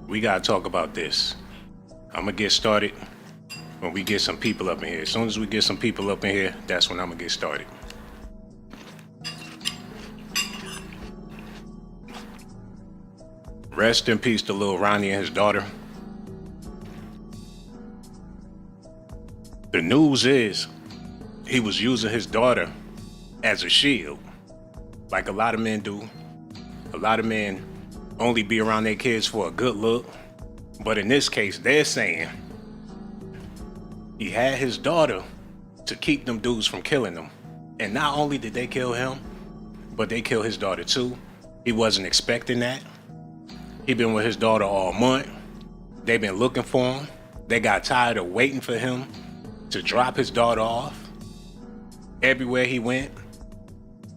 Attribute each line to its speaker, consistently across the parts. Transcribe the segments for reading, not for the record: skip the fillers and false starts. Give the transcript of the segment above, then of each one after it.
Speaker 1: We gotta talk about this. I'm gonna get started when we get some people up in here. As soon as we get some people up in here, that's when I'm gonna get started. Rest in peace to Lil Ronnie and his daughter. The news is he was using his daughter as a shield, like a lot of men do. A lot of men only be around their kids for a good look. But in this case, they're saying he had his daughter to keep them dudes from killing him. And not only did they kill him, but they killed his daughter too. He wasn't expecting that. He been with his daughter all month. They've been looking for him. They got tired of waiting for him to drop his daughter off everywhere he went.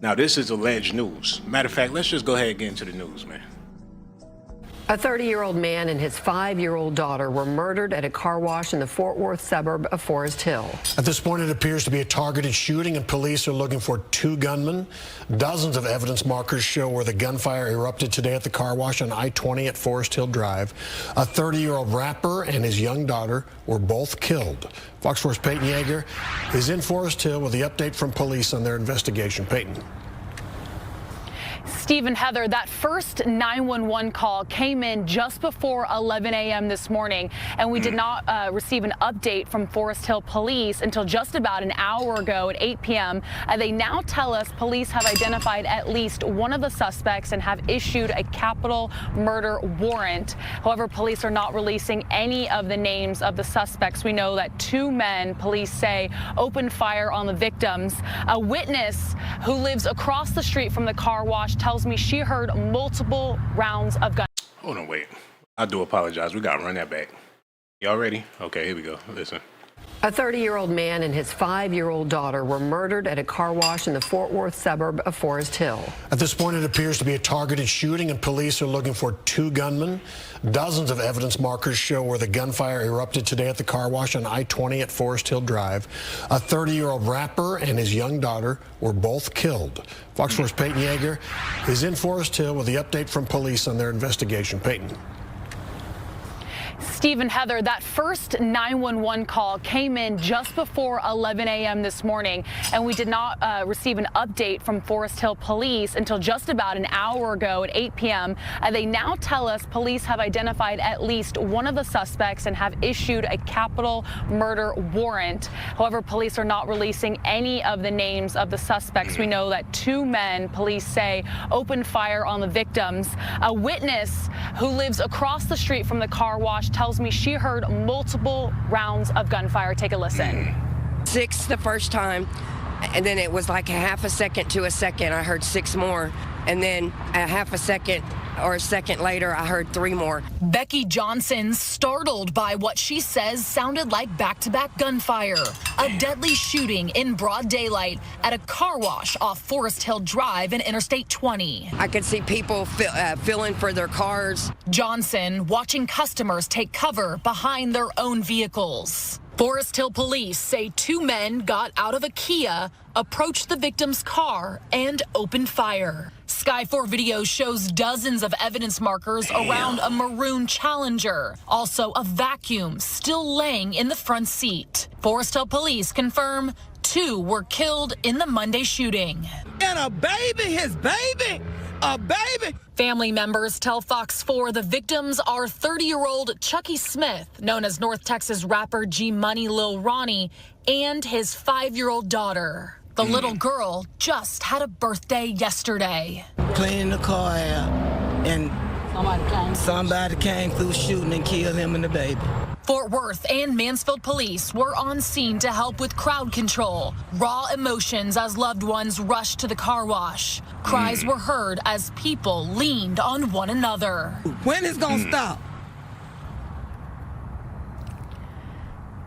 Speaker 1: Now this is alleged news. Matter of fact, let's just go ahead and get into the news, man.
Speaker 2: A 30-year-old man and his 5-year-old daughter were murdered at a car wash in the Fort Worth suburb of Forest Hill.
Speaker 3: At this point, it appears to be a targeted shooting, and police are looking for 2 gunmen. Dozens of evidence markers show where the gunfire erupted today at the car wash on I-20 at Forest Hill Drive. A 30-year-old rapper and his young daughter were both killed. Fox 4's Peyton Yeager is in Forest Hill with the update from police on their investigation. Peyton.
Speaker 4: Steve and Heather, that first 911 call came in just before 11 a.m. this morning, and we did not receive an update from Forest Hill Police until just about an hour ago at 8 p.m. They now tell us police have identified at least one of the suspects and have issued a capital murder warrant. However, police are not releasing any of the names of the suspects. We know that 2 men, police say, opened fire on the victims. A witness who lives across the street from the car wash tells me she heard multiple rounds of guns.
Speaker 1: Hold on, wait. I do apologize. We gotta run that back. Y'all ready? Okay, here we go. Listen.
Speaker 2: A 30-year-old man and his 5-year-old daughter were murdered at a car wash in the Fort Worth suburb of Forest Hill.
Speaker 3: At this point, it appears to be a targeted shooting, and police are looking for 2 gunmen. Dozens of evidence markers show where the gunfire erupted today at the car wash on I-20 at Forest Hill Drive. A 30-year-old rapper and his young daughter were both killed. Fox 4's Peyton Yeager is in Forest Hill with the update from police on their investigation. Peyton.
Speaker 4: Steve and Heather, that first 911 call came in just before 11 a.m. this morning, and we did not receive an update from Forest Hill Police until just about an hour ago at 8 p.m. They now tell us police have identified at least one of the suspects and have issued a capital murder warrant. However, police are not releasing any of the names of the suspects. We know that 2 men, police say, opened fire on the victims. A witness who lives across the street from the car wash tells me she heard multiple rounds of gunfire. Take a listen.
Speaker 5: 6 the first time, and then it was like a half a second to a second. I heard 6 more, and then a half a second or a second later, I heard 3 more.
Speaker 6: Becky Johnson startled by what she says sounded like back-to-back gunfire. A deadly shooting in broad daylight at a car wash off Forest Hill Drive and Interstate 20.
Speaker 5: I could see people filling for their cars.
Speaker 6: Johnson watching customers take cover behind their own vehicles. Forest Hill police say 2 men got out of a Kia, approached the victim's car, and opened fire. Sky 4 video shows dozens of evidence markers around a maroon Challenger. Also a vacuum still laying in the front seat. Forest Hill police confirm 2 were killed in the Monday shooting.
Speaker 7: And a baby, his baby, a baby.
Speaker 6: Family members tell Fox 4 the victims are 30-year-old Chucky Smith, known as North Texas rapper G Lil Ronnie, and his 5-year-old daughter. The little girl just had a birthday yesterday.
Speaker 7: Cleaning the car out, and somebody came through shooting and killed him and the baby.
Speaker 6: Fort Worth and Mansfield police were on scene to help with crowd control. Raw emotions as loved ones rushed to the car wash. Cries were heard as people leaned on one another.
Speaker 7: When is gonna stop?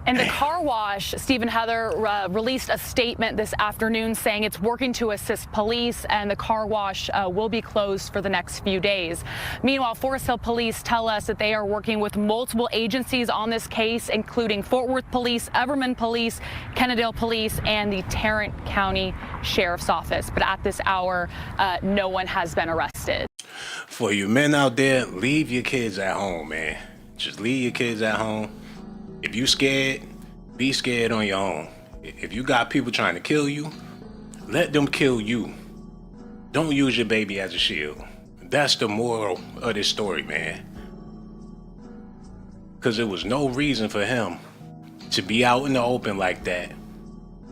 Speaker 4: And the car wash, Stephen Heather, released a statement this afternoon saying it's working to assist police, and the car wash will be closed for the next few days. Meanwhile, Forest Hill Police tell us that they are working with multiple agencies on this case, including Fort Worth Police, Everman Police, Kennedale Police, and the Tarrant County Sheriff's Office. But at this hour, no one has been arrested.
Speaker 1: For you men out there, leave your kids at home, man. Just leave your kids at home. If you scared, be scared on your own. If you got people trying to kill you, let them kill you. Don't use your baby as a shield. That's the moral of this story, man. Because there was no reason for him to be out in the open like that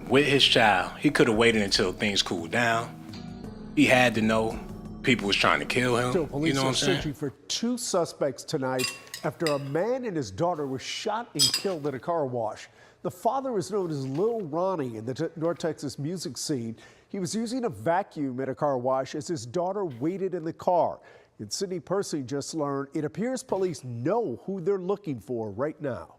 Speaker 1: with his child. He could have waited until things cooled down. He had to know people was trying to kill him.
Speaker 8: Still, police
Speaker 1: you know what I'm
Speaker 8: are
Speaker 1: saying?
Speaker 8: searching for 2 suspects tonight after a man and his daughter were shot and killed at a car wash. The father is known as Lil Ronnie in the North Texas music scene. He was using a vacuum at a car wash as his daughter waited in the car. And Sydney Percy just learned it appears police know who they're looking for right now.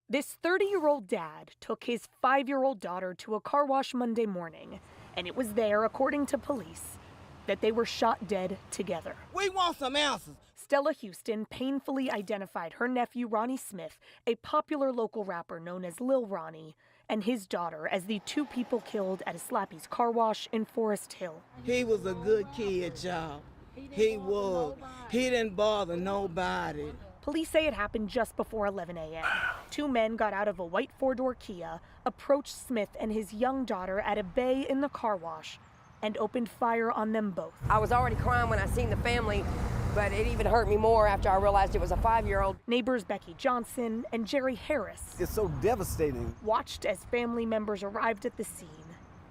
Speaker 9: This 30-year-old dad took his 5-year-old daughter to a car wash Monday morning, and it was there, according to police, that they were shot dead together.
Speaker 7: We want some answers.
Speaker 9: Stella Houston painfully identified her nephew, Ronnie Smith, a popular local rapper known as Lil Ronnie, and his daughter as the 2 people killed at a Slappy's car wash in Forest Hill.
Speaker 7: He was a good kid, y'all. He was. He didn't bother nobody.
Speaker 9: Police say it happened just before 11 a.m. 2 men got out of a white 4-door Kia, approached Smith and his young daughter at a bay in the car wash, and opened fire on them both.
Speaker 5: I was already crying when I seen the family, but it even hurt me more after I realized it was a 5-year-old.
Speaker 9: Neighbors Becky Johnson and Jerry Harris
Speaker 10: It's so devastating.
Speaker 9: watched as family members arrived at the scene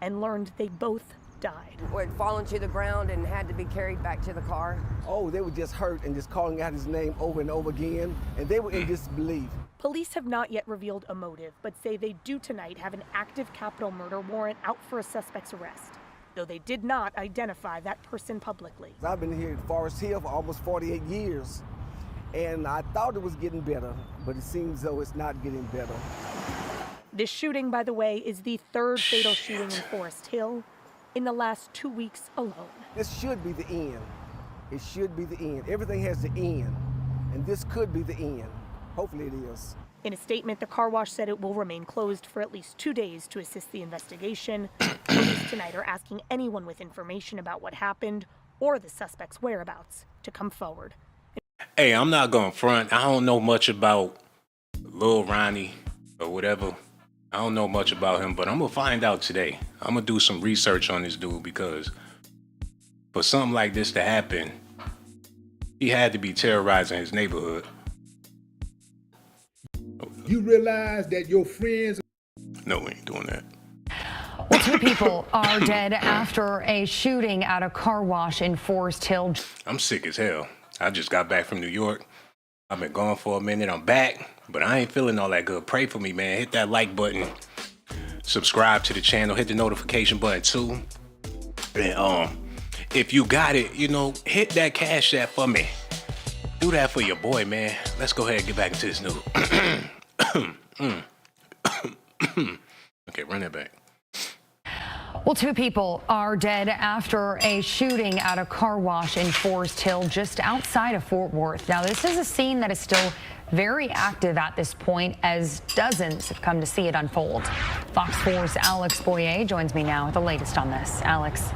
Speaker 9: and learned they both died.
Speaker 5: Had fallen to the ground and had to be carried back to the car.
Speaker 10: Oh, they were just hurt and just calling out his name over and over again, and they were in disbelief.
Speaker 9: Police have not yet revealed a motive, but say they do tonight have an active capital murder warrant out for a suspect's arrest, though they did not identify that person publicly.
Speaker 10: I've been here in Forest Hill for almost 48 years, and I thought it was getting better, but it seems though it's not getting better.
Speaker 9: This shooting, by the way, is the 3rd fatal shooting in Forest Hill in the last 2 weeks alone.
Speaker 10: This should be the end. It should be the end. Everything has to end, and this could be the end. Hopefully it is.
Speaker 9: In a statement, the car wash said it will remain closed for at least 2 days to assist the investigation. Police tonight are asking anyone with information about what happened or the suspect's whereabouts to come forward.
Speaker 1: Hey, I'm not going to front. I don't know much about Lil Ronnie or whatever. I don't know much about him, but I'm going to find out today. I'm going to do some research on this dude, because for something like this to happen, he had to be terrorizing his neighborhood.
Speaker 11: You realize that your friends...
Speaker 1: No, we ain't doing that.
Speaker 2: Well, 2 people are dead after a shooting at a car wash in Forest Hill.
Speaker 1: I'm sick as hell. I just got back from New York. I've been gone for a minute. I'm back, but I ain't feeling all that good. Pray for me, man. Hit that like button. Subscribe to the channel. Hit the notification button too. And if you got it, you know, hit that Cash App for me. Do that for your boy, man. Let's go ahead and get back into this news. Okay, run that back.
Speaker 2: Well, 2 people are dead after a shooting at a car wash in Forest Hill just outside of Fort Worth. Now, this is a scene that is still very active at this point, as dozens have come to see it unfold. Fox 4's Alex Boyer joins me now with the latest on this. Alex.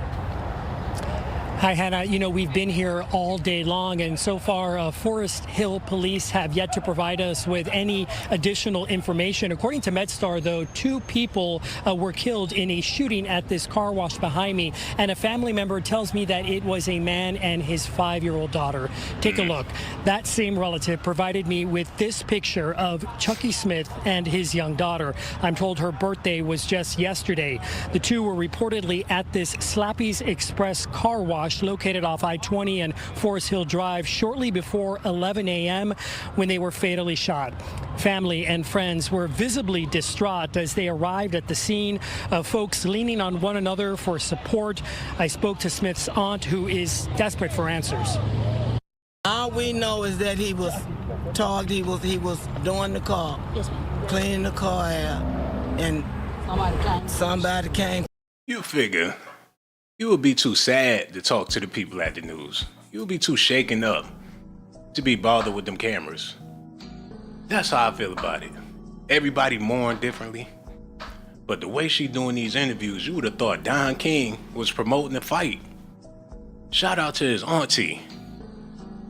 Speaker 12: Hi, Hannah. You know, we've been here all day long, and so far, Forest Hill police have yet to provide us with any additional information. According to MedStar, though, 2 people were killed in a shooting at this car wash behind me, and a family member tells me that it was a man and his 5-year-old daughter. Take a look. That same relative provided me with this picture of Chucky Smith and his young daughter. I'm told her birthday was just yesterday. The 2 were reportedly at this Slappy's Express car wash located off I-20 and Forest Hill Drive shortly before 11 a.m. when they were fatally shot. Family and friends were visibly distraught as they arrived at the scene, folks leaning on one another for support. I spoke to Smith's aunt, who is desperate for answers.
Speaker 7: I All we know is that he was talked, he was doing the car, cleaning the car out, and somebody came.
Speaker 1: You figure you would be too sad to talk to the people at the news. You would be too shaken up to be bothered with them cameras. That's how I feel about it. Everybody mourn differently. But the way she doing these interviews, you would have thought Don King was promoting the fight. Shout out to his auntie.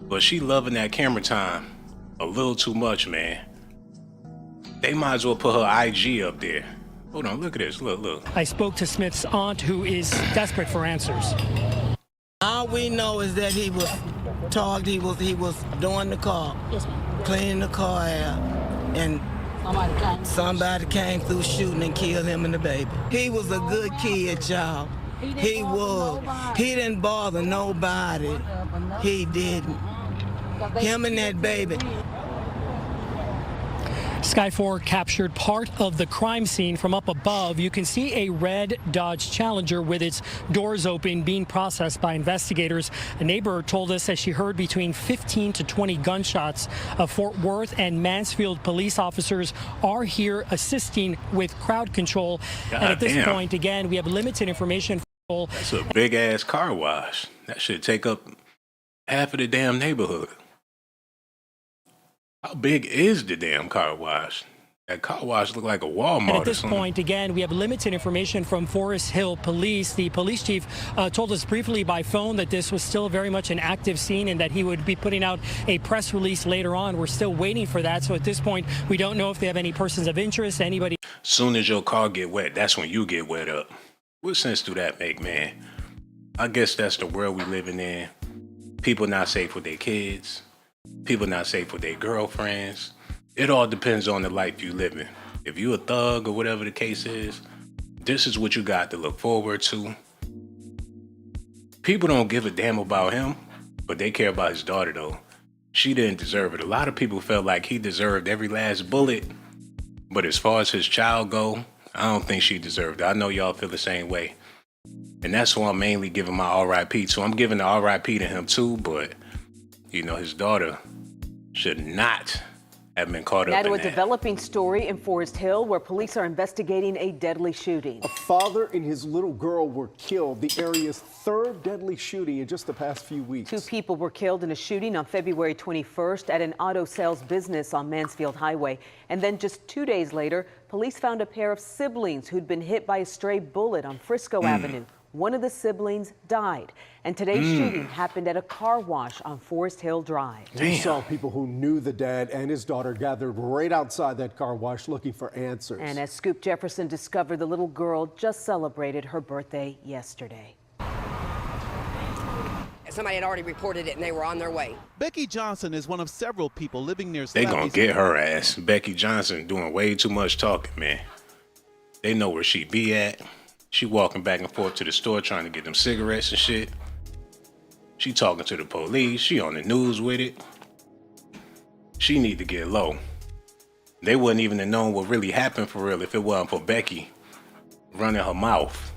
Speaker 1: But she loving that camera time a little too much, man. They might as well put her IG up there. Hold on, look at this, look.
Speaker 12: I spoke to Smith's aunt, who is desperate for answers.
Speaker 7: All we know is that he was talked, he was doing the car, cleaning the car out, and somebody came through shooting and killed him and the baby. He was a good kid, y'all. He was. He didn't bother nobody. He didn't. Him and that baby.
Speaker 12: Sky 4 captured part of the crime scene from up above. You can see a red Dodge Challenger with its doors open being processed by investigators. A neighbor told us that she heard between 15 to 20 gunshots. Fort Worth and Mansfield police officers are here assisting with crowd control.
Speaker 1: God
Speaker 12: and at this
Speaker 1: damn.
Speaker 12: point, again, we have limited information.
Speaker 1: That's a big ass car wash. That should take up half of the damn neighborhood. How big is the damn car wash? That car wash look like a Walmart.
Speaker 12: And at this
Speaker 1: or something.
Speaker 12: point, again, we have limited information from Forest Hill Police. The police chief told us briefly by phone that this was still very much an active scene and that he would be putting out a press release later on. We're still waiting for that. So at this point, we don't know if they have any persons of interest, anybody.
Speaker 1: Soon as your car get wet, that's when you get wet up. What sense do that make, man? I guess that's the world we living in. People not safe with their kids. People not safe with their girlfriends. It all depends on the life you live in. If you a thug or whatever the case is, this is what you got to look forward to. People don't give a damn about him, but they care about his daughter though. She didn't deserve it. A lot of people felt like he deserved every last bullet, but as far as his child go, I don't think she deserved it. I know y'all feel the same way. And that's why I'm mainly giving my RIP to. I'm giving the RIP to him too, but you know, his daughter should not have been caught up
Speaker 13: Now
Speaker 1: in
Speaker 13: to a
Speaker 1: that.
Speaker 13: developing story in Forest Hill where police are investigating a deadly shooting.
Speaker 8: A father and his little girl were killed, the area's third deadly shooting in just the past few weeks.
Speaker 13: 2 people were killed in a shooting on February 21st at an auto sales business on Mansfield Highway. And then just 2 days later, police found a pair of siblings who'd been hit by a stray bullet on Frisco Avenue. One of the siblings died. And today's shooting happened at a car wash on Forest Hill Drive.
Speaker 8: We saw people who knew the dad and his daughter gathered right outside that car wash looking for answers.
Speaker 13: And as Scoop Jefferson discovered, the little girl just celebrated her birthday yesterday.
Speaker 5: Somebody had already reported it and they were on their way.
Speaker 14: Becky Johnson is one of several people living near
Speaker 1: They gonna
Speaker 14: Slappy's.
Speaker 1: get her ass. Becky Johnson doing way too much talking, man. They know where she be at. She walking back and forth to the store trying to get them cigarettes and shit. She talking to the police. She on the news with it. She need to get low. They wouldn't even have known what really happened for real if it wasn't for Becky running her mouth.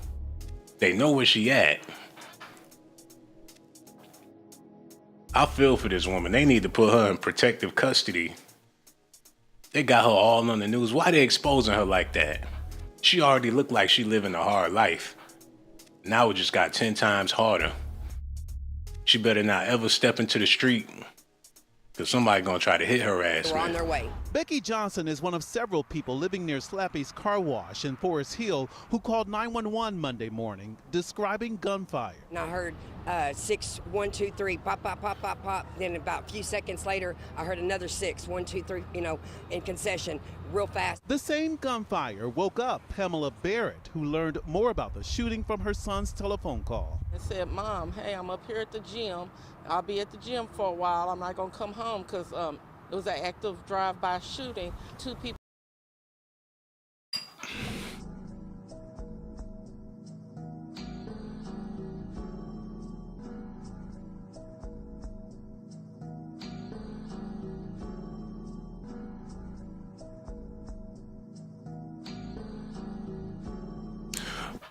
Speaker 1: They know where she at. I feel for this woman. They need to put her in protective custody. They got her all on the news. Why they exposing her like that? She already looked like she living a hard life. Now it just got 10 times harder. She better not ever step into the street, because somebody gonna try to hit her ass.
Speaker 5: They were on their way.
Speaker 14: Becky Johnson is one of several people living near Slappy's car wash in Forest Hill who called 911 Monday morning describing gunfire.
Speaker 5: And I heard 6, 1, 2, 3, pop, pop, pop, pop, pop. Then about a few seconds later, I heard another 6, 1, 2, 3, in concession, real fast.
Speaker 14: The same gunfire woke up Pamela Barrett, who learned more about the shooting from her son's telephone call.
Speaker 15: I said, Mom, hey, I'm up here at the gym. I'll be at the gym for a while. I'm not gonna come home because it was an active drive-by shooting. 2 people.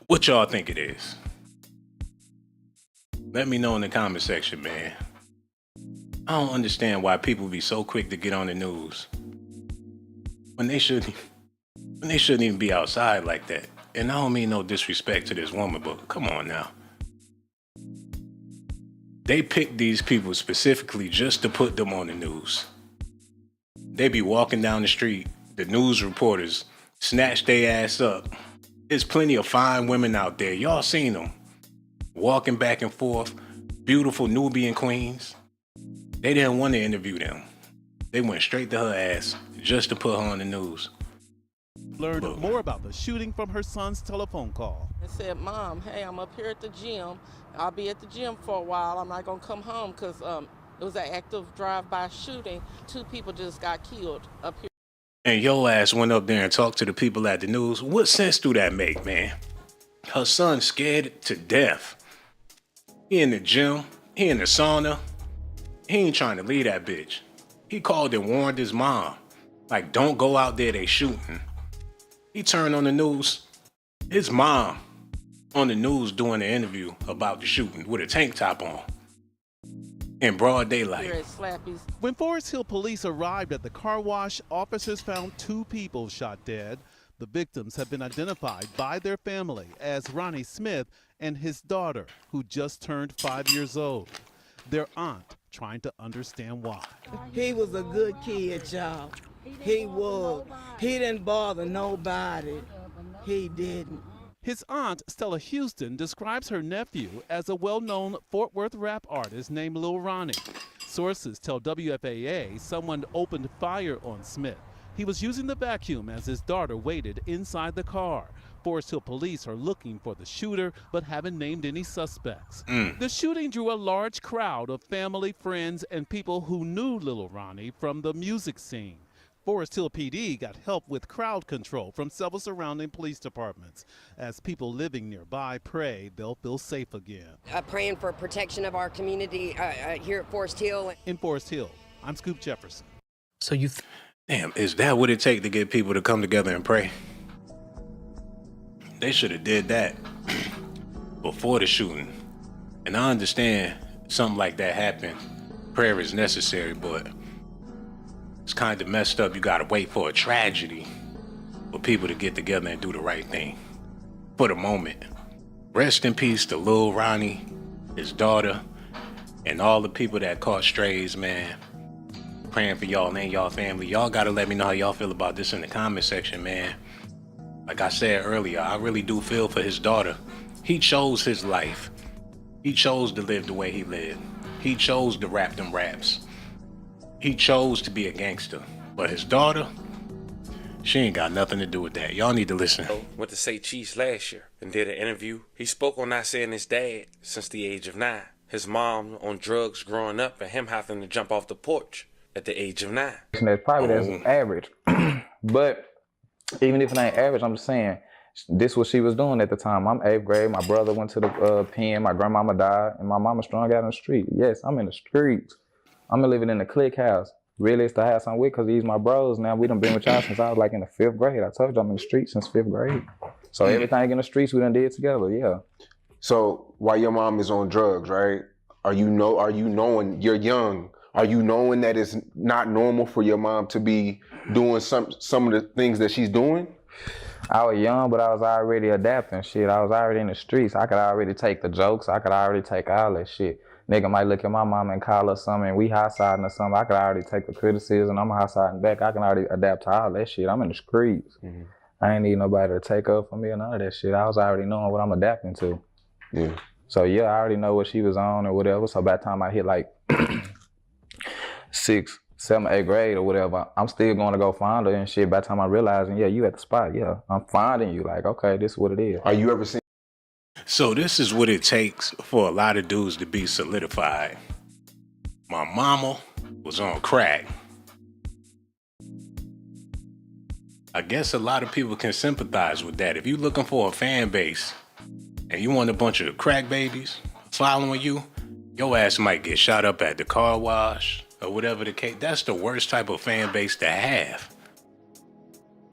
Speaker 1: What y'all think it is? Let me know in the comment section, man. I don't understand why people be so quick to get on the news when they shouldn't even be outside like that. And I don't mean no disrespect to this woman, but come on now. They picked these people specifically just to put them on the news. They be walking down the street, the news reporters snatch their ass up. There's plenty of fine women out there, y'all seen them, walking back and forth, beautiful Nubian queens. They didn't want to interview them. They went straight to her ass just to put her on the news.
Speaker 14: Learned more about the shooting from her son's telephone call.
Speaker 15: I said, Mom, hey, I'm up here at the gym. I'll be at the gym for a while. I'm not going to come home because it was an active drive-by shooting. 2 people just got killed up here.
Speaker 1: And your ass went up there and talked to the people at the news. What sense do that make, man? Her son's scared to death. He in the gym. He in the sauna. He ain't trying to leave that bitch. He called and warned his mom. Like, don't go out there, they shooting. He turned on the news. His mom on the news doing an interview about the shooting with a tank top on. In broad daylight.
Speaker 15: Here at Slappy's.
Speaker 14: When Forest Hill police arrived at the car wash, officers found 2 people shot dead. The victims have been identified by their family as Ronnie Smith and his daughter, who just turned 5 years old. Their aunt trying to understand why.
Speaker 7: He was a good kid, y'all. He was. He didn't bother nobody. He didn't.
Speaker 14: His aunt, Stella Houston, describes her nephew as a well-known Fort Worth rap artist named Lil Ronnie. Sources tell WFAA someone opened fire on Smith. He was using the vacuum as his daughter waited inside the car. Forest Hill police are looking for the shooter, but haven't named any suspects. The shooting drew a large crowd of family, friends, and people who knew Lil Ronnie from the music scene. Forest Hill PD got help with crowd control from several surrounding police departments. As people living nearby pray they'll feel safe again.
Speaker 5: Praying for protection of our community here at Forest Hill.
Speaker 14: In Forest Hill, I'm Scoop Jefferson.
Speaker 1: So damn, is that what it take to get people to come together and pray? They should have did that before the shooting. And I understand something like that happened. Prayer is necessary, but it's kind of messed up. You gotta wait for a tragedy for people to get together and do the right thing. For the moment. Rest in peace to Lil Ronnie, his daughter, and all the people that caught strays, man. Praying for y'all and y'all family. Y'all gotta let me know how y'all feel about this in the comment section, man. Like I said earlier, I really do feel for his daughter. He chose his life. He chose to live the way he lived. He chose to rap them raps. He chose to be a gangster. But his daughter, she ain't got nothing to do with that. Y'all need to listen.
Speaker 16: Went to Say Cheese last year and did an interview. He spoke on not seeing his dad since the age of 9. His mom on drugs growing up and him having to jump off the porch at the age of 9.
Speaker 17: That's probably that's average. But even if it ain't average, I'm just saying, this what she was doing at the time. I'm 8th grade. My brother went to the pen. My grandmama died. And my mama strung out in the street. Yes, I'm in the streets. I'm living in the clique house. Really, it's the house I'm with because these my bros. Now, we done been with y'all since I was like in the 5th grade. I told you I'm in the streets since 5th grade. So everything in the streets we done did together, yeah.
Speaker 18: So while your mom is on drugs, right? Are you knowing you're young? Are you knowing that it's not normal for your mom to be doing some of the things that she's doing?
Speaker 17: I was young, but I was already adapting shit. I was already in the streets. I could already take the jokes. I could already take all that shit. Nigga might look at my mom and call her something, and we high-siding or something. I could already take the criticism. I'm high-siding back. I can already adapt to all that shit. I'm in the streets. I ain't need nobody to take up for me or none of that shit. I was already knowing what I'm adapting to.
Speaker 18: Yeah.
Speaker 17: So yeah, I already know what she was on or whatever. So by the time I hit like 6th, 7th, 8th grade or whatever, I'm still going to go find her and shit. By the time I realizing, yeah, you at the spot. Yeah, I'm finding you. Like, okay, this is what it is.
Speaker 18: Are you ever seen?
Speaker 1: So this is what it takes for a lot of dudes to be solidified. My mama was on crack. I guess a lot of people can sympathize with that. If you're looking for a fan base and you want a bunch of crack babies following you, your ass might get shot up at the car wash or whatever the case. That's the worst type of fan base to have.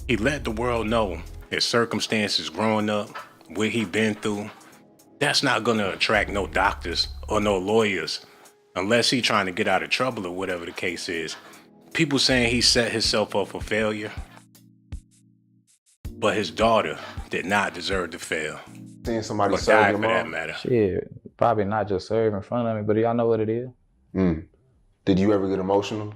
Speaker 1: He let the world know his circumstances growing up, what he been through. That's not gonna attract no doctors or no lawyers unless he trying to get out of trouble or whatever the case is. People saying he set himself up for failure, but his daughter did not deserve to fail.
Speaker 18: Seeing somebody
Speaker 1: or
Speaker 18: serve
Speaker 1: die
Speaker 18: your
Speaker 1: for that
Speaker 18: mom?
Speaker 1: matter.
Speaker 17: Shit, probably not just serve in front of me, but y'all know what it is.
Speaker 18: Did you ever get emotional?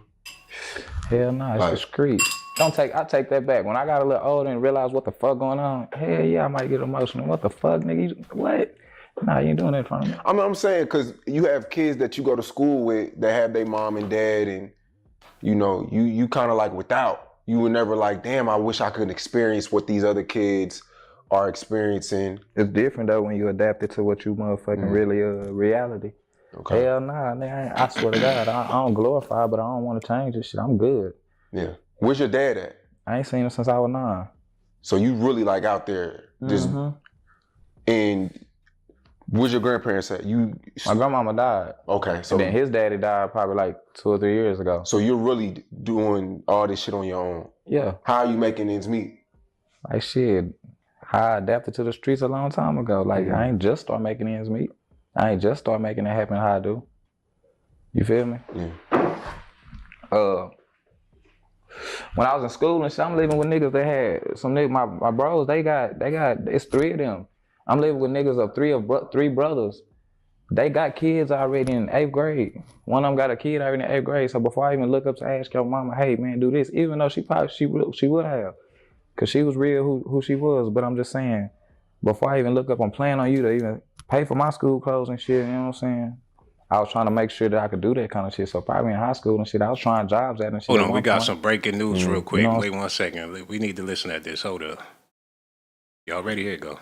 Speaker 17: Hell no, it's the street. I take that back. When I got a little older and realized what the fuck going on, hell yeah, I might get emotional. What the fuck, nigga? What? Nah, you ain't doing that in front of me.
Speaker 18: I'm saying, because you have kids that you go to school with that have their mom and dad, and you know, you kind of like without. You were never like, damn, I wish I could experience what these other kids are experiencing.
Speaker 17: It's different though when you adapt it to what you motherfucking really reality.
Speaker 18: Okay.
Speaker 17: Hell nah, nigga, I swear to God, I don't glorify, but I don't want to change this shit. I'm good.
Speaker 18: Yeah. Where's your dad at?
Speaker 17: I ain't seen him since I was 9.
Speaker 18: So you really like out there, just and where's your grandparents at?
Speaker 17: My grandmama died.
Speaker 18: Okay, so
Speaker 17: and then his daddy died probably like 2 or 3 years ago.
Speaker 18: So you're really doing all this shit on your own.
Speaker 17: Yeah.
Speaker 18: How are you making ends meet?
Speaker 17: Like shit, I adapted to the streets a long time ago. Like I ain't just start making ends meet. I ain't just start making it happen how I do. You feel me?
Speaker 18: Yeah.
Speaker 17: When I was in school and shit, I'm living with niggas that had some niggas. My bros, they got. It's 3 of them. I'm living with niggas of 3 brothers. They got kids already in 8th grade. One of them got a kid already in 8th grade. So before I even look up to ask your mama, hey man, do this, even though she would have, cause she was real who she was. But I'm just saying, before I even look up, I'm planning on you to even pay for my school clothes and shit. You know what I'm saying? I was trying to make sure that I could do that kind of shit. So probably in high school and shit, I was trying jobs at and shit.
Speaker 1: Hold on, we got some breaking news real quick.
Speaker 17: You know,
Speaker 1: Wait 1 second. We need to listen at this. Hold up. Y'all ready? Here it go.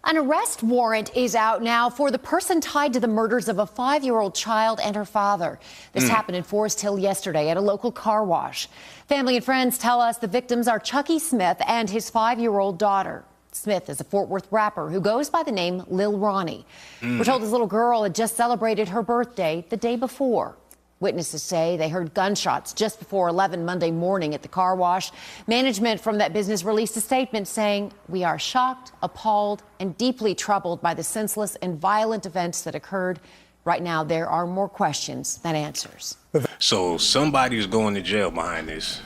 Speaker 19: An arrest warrant is out now for the person tied to the murders of a 5-year-old child and her father. This happened in Forest Hill yesterday at a local car wash. Family and friends tell us the victims are Chucky Smith and his 5-year-old daughter. Smith is a Fort Worth rapper who goes by the name Lil Ronnie. We're told his little girl had just celebrated her birthday the day before. Witnesses say they heard gunshots just before 11 Monday morning at the car wash. Management from that business released a statement saying, "We are shocked, appalled, and deeply troubled by the senseless and violent events that occurred. Right now, there are more questions than answers."
Speaker 1: So somebody's going to jail behind this.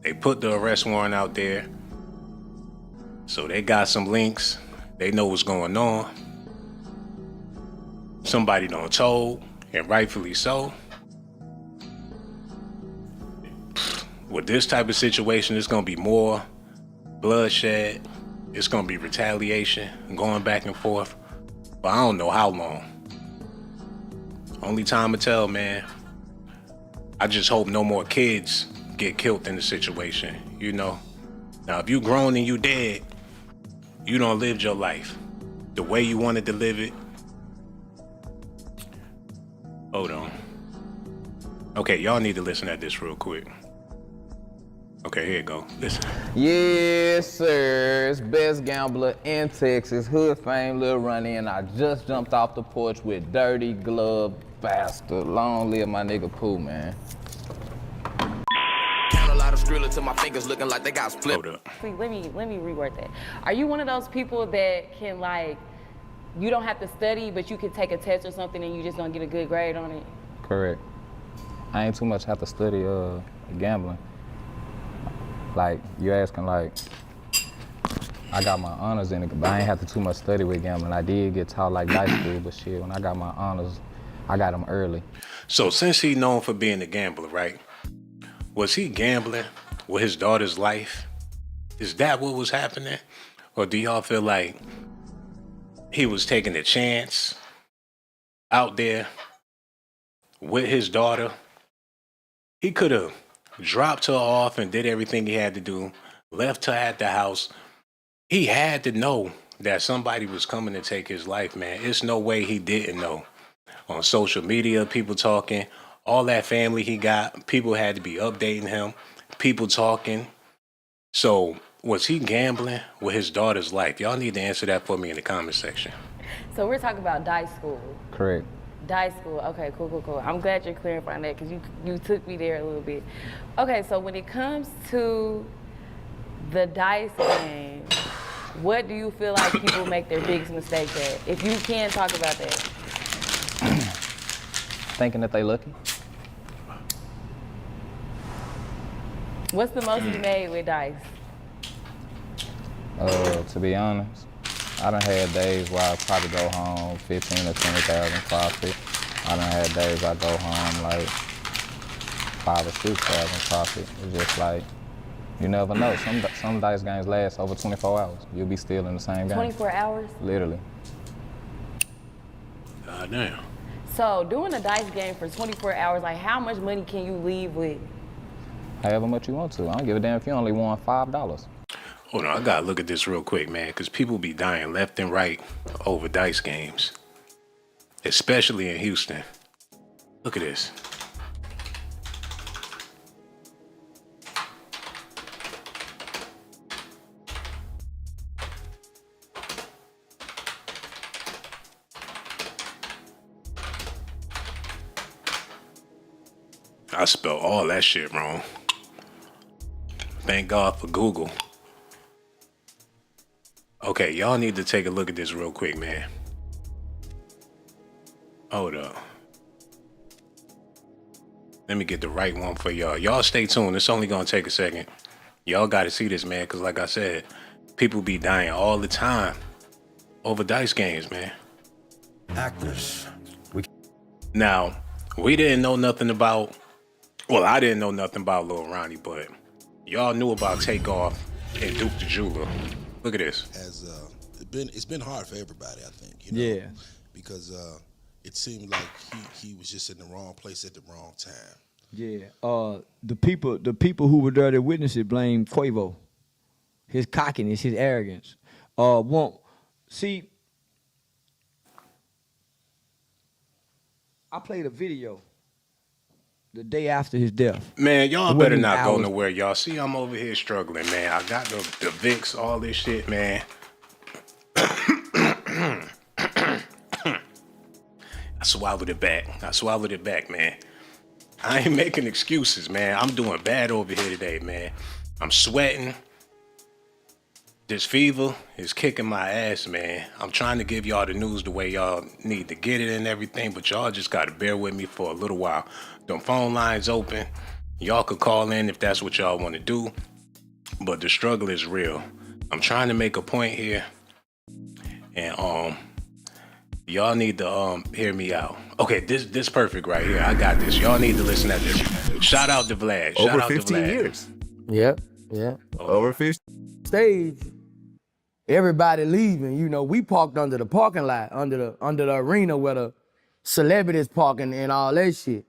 Speaker 1: They put the arrest warrant out there. So they got some links. They know what's going on. Somebody done told, and rightfully so. With this type of situation, it's gonna be more bloodshed. It's gonna be retaliation, going back and forth. But I don't know how long. Only time will tell, man. I just hope no more kids get killed in the situation, you know? Now, if you grown and you dead, you done lived your life the way you wanted to live it. Hold on. Okay, y'all need to listen at this real quick. Okay, here you go. Listen.
Speaker 20: Yes, sir. It's best gambler in Texas, hood fame Lil Ronnie, and I just jumped off the porch with dirty glove bastard. Long live my nigga Pooh, man.
Speaker 21: Count a lot of Skrilla till my fingers looking like they got split.
Speaker 1: Hold up.
Speaker 22: Let me reword that. Are you one of those people that can, like, you don't have to study, but you can take a test or something and you just don't get a good grade on it?
Speaker 17: Correct. I ain't too much have to study gambling. Like, you asking, like, I got my honors in it, but I ain't have to too much study with gambling. I did get taught like dice school, but shit, when I got my honors, I got them early.
Speaker 1: So since he known for being a gambler, right? Was he gambling with his daughter's life? Is that what was happening? Or do y'all feel like he was taking a chance out there with his daughter? He could have dropped her off and did everything he had to do, left her at the house. He had to know that somebody was coming to take his life, man. It's no way he didn't know. On social media, people talking, all that family he got, people had to be updating him, people talking. So was he gambling with his daughter's life? Y'all need to answer that for me in the comment section.
Speaker 22: So we're talking about dice school.
Speaker 17: Correct.
Speaker 22: Dice school. Okay, cool. I'm glad you're clarifying that because you took me there a little bit. Okay, so when it comes to the dice game, What do you feel like people make their biggest mistakes at? If you can talk about that.
Speaker 20: Thinking that they lucky.
Speaker 22: What's the most you made with dice?
Speaker 20: To be honest, I done had days where I probably go home 15 or 20,000 profit. I done had days I go home like 5 or 6,000 profit. It's just like, you never know. Some dice games last over 24 hours. You'll be still in the same game.
Speaker 22: 24 hours?
Speaker 20: Literally.
Speaker 1: Damn.
Speaker 22: So doing a dice game for 24 hours, like how much money can you leave with?
Speaker 20: However much you want to. I don't give a damn if you only won $5.
Speaker 1: Hold on, I gotta look at this real quick, man, because people be dying left and right over dice games, especially in Houston. Look at this. I spelled all that shit wrong. Thank God for Google. Okay, y'all need to take a look at this real quick, man. Hold up. Let me get the right one for y'all. Y'all stay tuned. It's only gonna take a second. Y'all gotta see this, man, because like I said, people be dying all the time over dice games, man.
Speaker 3: Actors.
Speaker 1: Now, we didn't know nothing about, well, I didn't know nothing about Lil Ronnie, but y'all knew about Takeoff and Duke the Jeweler. Look at this.
Speaker 3: It's been hard for everybody, I think. You know, because it seemed like he was just in the wrong place at the wrong time.
Speaker 6: Yeah. The people who were there to witness it blame Quavo. His cockiness, his arrogance. See, I played a video the day after his death.
Speaker 1: Man, y'all better not go nowhere, y'all. See, I'm over here struggling, man. I got the Vicks, all this shit, man. I swallowed it back, man. I ain't making excuses, man. I'm doing bad over here today, man. I'm sweating. This fever is kicking my ass, man. I'm trying to give y'all the news the way y'all need to get it and everything, but y'all just gotta bear with me for a little while. Them phone lines open. Y'all could call in if that's what y'all want to do, but the struggle is real. I'm trying to make a point here, and y'all need to hear me out. Okay, this perfect right here. I got this. Y'all need to listen to this. Shout out to Vlad. Shout out to Vlad.
Speaker 23: Over 15 years.
Speaker 6: Yep.
Speaker 23: Over 15.
Speaker 6: Stage, everybody leaving. You know, we parked under the parking lot, under the arena where the celebrities parking and all that shit.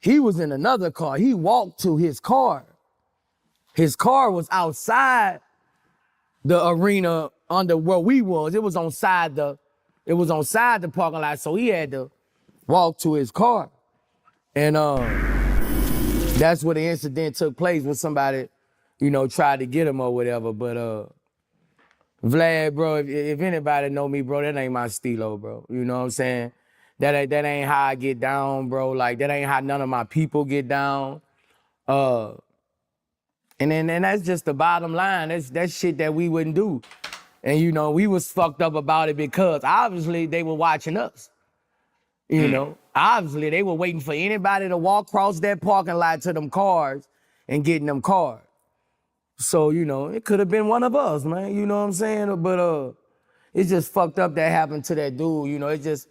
Speaker 6: He was in another car. He walked to his car. His car was outside the arena under where we was. It was on side the parking lot, so he had to walk to his car. And that's where the incident took place when somebody, you know, tried to get him or whatever. But Vlad, bro, if anybody know me, bro, that ain't my stilo, bro. You know what I'm saying? That ain't how I get down, bro. Like, that ain't how none of my people get down. And that's just the bottom line. That's shit that we wouldn't do. And, you know, we was fucked up about it because obviously they were watching us. You know, obviously they were waiting for anybody to walk across that parking lot to them cars and getting them cars. So, you know, it could have been one of us, man. You know what I'm saying? But it's just fucked up that happened to that dude. You know, it's just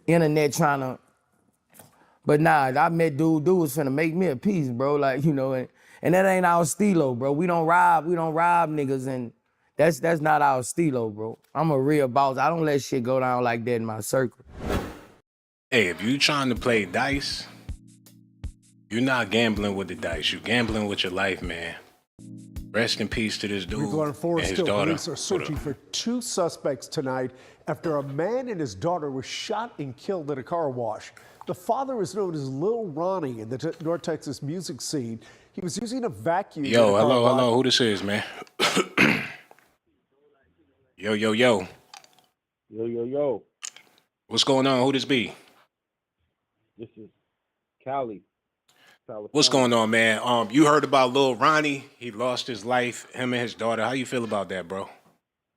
Speaker 6: internet trying to. But nah, I met dude was finna make me a piece, bro. Like, you know, and that ain't our stilo, bro. We don't rob niggas, and that's not our stilo, bro. I'm a real boss. I don't let shit go down like that in my circle.
Speaker 1: Hey, if you trying to play dice, you're not gambling with the dice. You're gambling with your life, man. Rest in peace to this dude
Speaker 8: We've learned
Speaker 1: and
Speaker 8: Forest
Speaker 1: his
Speaker 8: Hill
Speaker 1: daughter.
Speaker 8: police are searching for 2 suspects tonight after a man and his daughter were shot and killed at a car wash. The father is known as Lil Ronnie in the North Texas music scene. He was using a vacuum.
Speaker 1: Yo, hello. Who this is, man? Yo.
Speaker 24: Yo.
Speaker 1: What's going on? Who this be?
Speaker 24: This is Cali.
Speaker 1: What's going on, man? You heard about Lil Ronnie? He lost his life, him and his daughter. How you feel about that, bro?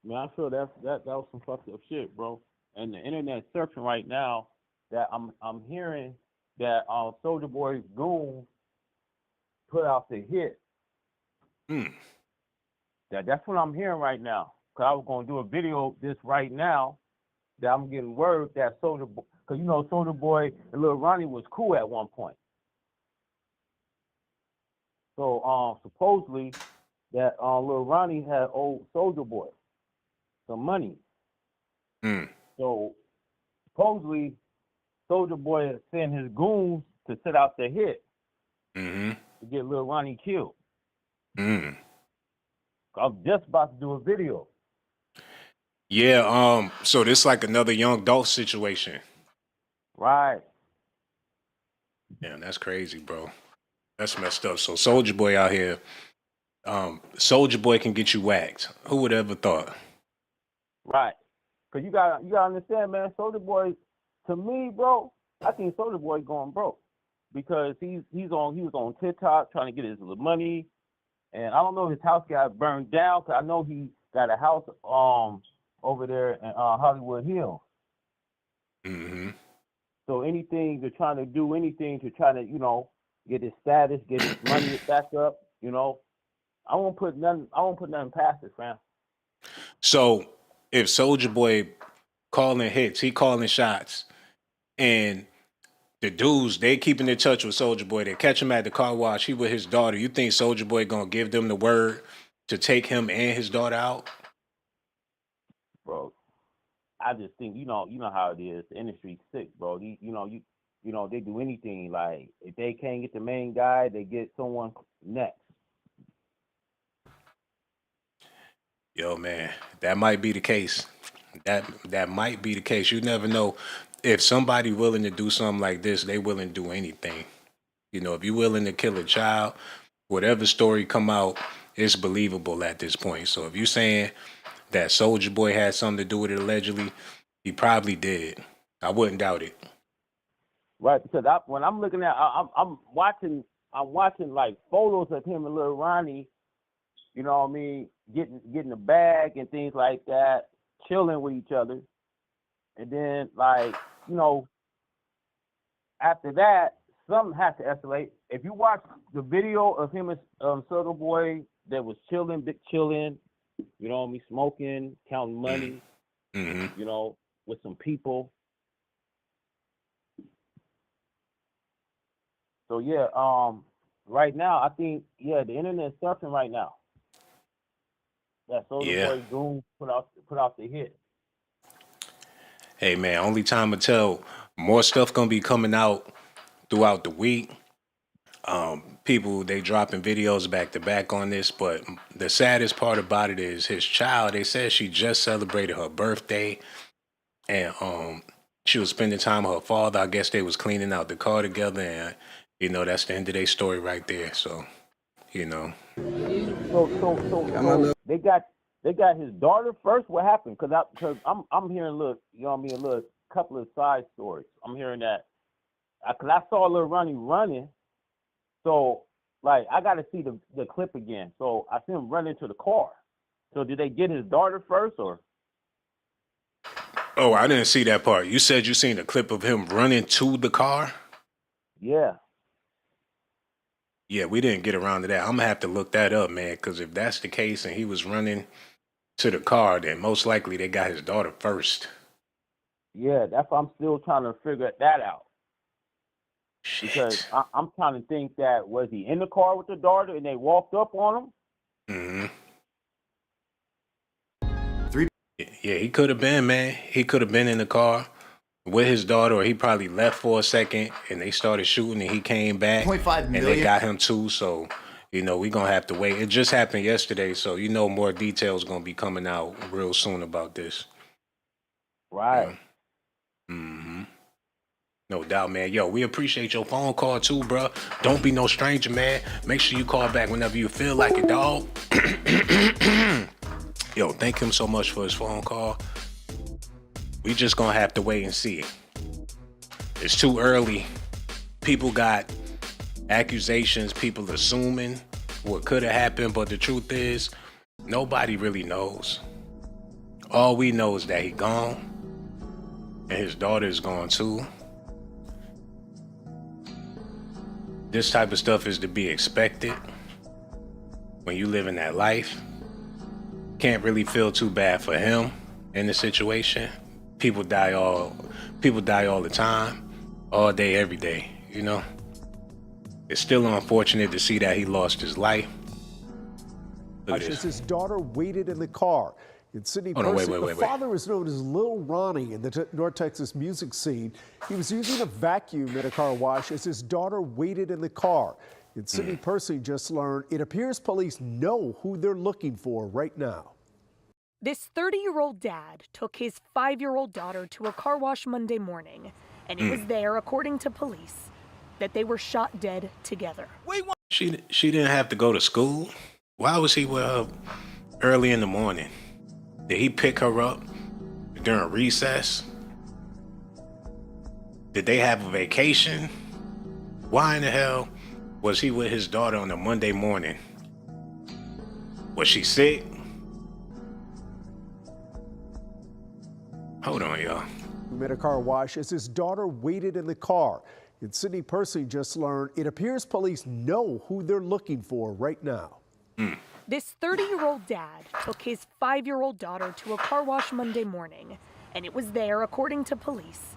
Speaker 24: Man, I feel that was some fucked up shit, bro. And the internet surfing right now, that I'm hearing that Soulja Boy's goon put out the hit. That's what I'm hearing right now. Cause I was gonna do a video this right now. That I'm getting word that Soulja Boy, cause you know Soulja Boy and Lil Ronnie was cool at one point. So supposedly that Lil Ronnie had owed Soulja Boy some money. So supposedly Soulja Boy sent his goons to set out the hit to get Lil Ronnie killed. I'm just about to do a video.
Speaker 1: Yeah, so this like another young Dolph situation.
Speaker 24: Right.
Speaker 1: Yeah, that's crazy, bro. That's messed up. So Soulja Boy out here, Soulja Boy can get you whacked. Who would ever thought?
Speaker 24: Right. Cause you gotta understand, man, Soulja Boy, to me, bro, I think Soulja Boy going broke. Because he was on TikTok trying to get his little money. And I don't know if his house got burned down, cause I know he got a house over there in Hollywood Hills. So anything, they're trying to do anything to try to, get his status, get his money back up, I won't put nothing past it, fam.
Speaker 1: So if Soulja Boy calling hits, he calling shots, and the dudes, they keeping in touch with Soulja Boy, they catch him at the car wash, he with his daughter, you think Soulja Boy gonna give them the word to take him and his daughter out?
Speaker 24: Bro, I just think you know how it is. The industry's sick, bro. They do anything. Like if they can't get the main guy, they get someone next.
Speaker 1: Yo, man, that might be the case. That might be the case. You never know. If somebody willing to do something like this, they willing to do anything. If you're willing to kill a child, whatever story come out, it's believable at this point. So if you're saying that Soulja Boy had something to do with it allegedly, he probably did. I wouldn't doubt it.
Speaker 24: Right, because when I'm looking at, I'm watching like photos of him and Lil Ronnie. You know what I mean? Getting a bag and things like that, chilling with each other, and then after that, something has to escalate. If you watch the video of him and Soulja Boy that was chilling, you know what I mean, smoking, counting money, with some people. So yeah, right now I think the internet's surfing right now. That Soulja Boy goon put out the hit.
Speaker 1: Hey man, only time will tell. More stuff gonna be coming out throughout the week. People, they dropping videos back to back on this, but the saddest part about it is his child, they said she just celebrated her birthday, and she was spending time with her father. I guess they was cleaning out the car together, and that's the end of their story right there. So
Speaker 24: So they got his daughter first. What happened? Because I'm hearing a little couple of side stories. I'm hearing that because I saw Lil Ronnie running. So I got to see the clip again. So I see him run into the car. So did they get his daughter first or?
Speaker 1: Oh, I didn't see that part. You said you seen a clip of him running to the car?
Speaker 24: Yeah.
Speaker 1: Yeah, we didn't get around to that. I'm gonna have to look that up, man, because if that's the case and he was running to the car, then most likely they got his daughter first.
Speaker 24: Yeah, that's why I'm still trying to figure that out. Shit. Because I'm trying to think that, was he in the car with the daughter and they walked up on him?
Speaker 1: Yeah, he could have been, man. He could have been in the car with his daughter, or he probably left for a second and they started shooting and he came back
Speaker 4: 0.5 million.
Speaker 1: And they got him too. So, we're going to have to wait. It just happened yesterday. So, more details going to be coming out real soon about this.
Speaker 24: Right.
Speaker 1: No doubt, man. Yo, we appreciate your phone call too, bro. Don't be no stranger, man. Make sure you call back whenever you feel like it, dog. Yo, thank him so much for his phone call. We just gonna have to wait and see. It's too early. People got accusations, people assuming what could have happened, but the truth is, nobody really knows. All we know is that he gone, and his daughter is gone too. This type of stuff is to be expected when you live in that life. Can't really feel too bad for him in the situation. People die all the time, all day, every day, you know? It's still unfortunate to see that he lost his life. Look at this.
Speaker 8: His daughter waited in the car. In Sydney, the father is known as Lil Ronnie in the North Texas music scene. He was using a vacuum at a car wash as his daughter waited in the car. In Sydney, Percy just learned it appears police know who they're looking for right now.
Speaker 4: This 30-year-old dad took his 5-year-old daughter to a car wash Monday morning, and it was there, according to police, that they were shot dead together.
Speaker 1: She didn't have to go to school. Why was he with her early in the morning? Did he pick her up during recess? Did they have a vacation? Why in the hell was he with his daughter on a Monday morning? Was she sick? Hold on, y'all.
Speaker 8: At a car wash as his daughter waited in the car. In Sydney, Percy just learned it appears police know who they're looking for right now.
Speaker 4: This 30-year-old dad took his 5-year-old daughter to a car wash Monday morning, and it was there, according to police,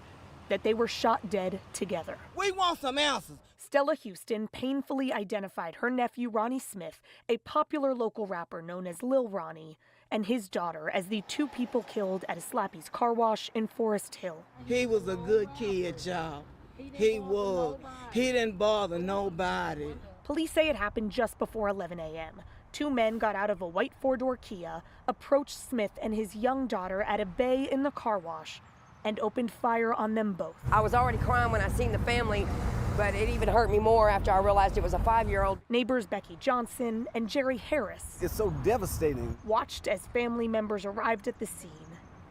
Speaker 4: that they were shot dead together.
Speaker 7: We want some answers.
Speaker 4: Stella Houston painfully identified her nephew, Ronnie Smith, a popular local rapper known as Lil Ronnie, and his daughter as the two people killed at a Slappy's car wash in Forest Hill.
Speaker 7: He was a good kid, y'all. He was. He didn't bother nobody.
Speaker 4: Police say it happened just before 11 a.m. Two men got out of a white four-door Kia, approached Smith and his young daughter at a bay in the car wash, and opened fire on them both.
Speaker 5: I was already crying when I seen the family, but it even hurt me more after I realized it was a 5-year-old.
Speaker 4: Neighbors Becky Johnson and Jerry Harris.
Speaker 9: It's so devastating.
Speaker 4: Watched as family members arrived at the scene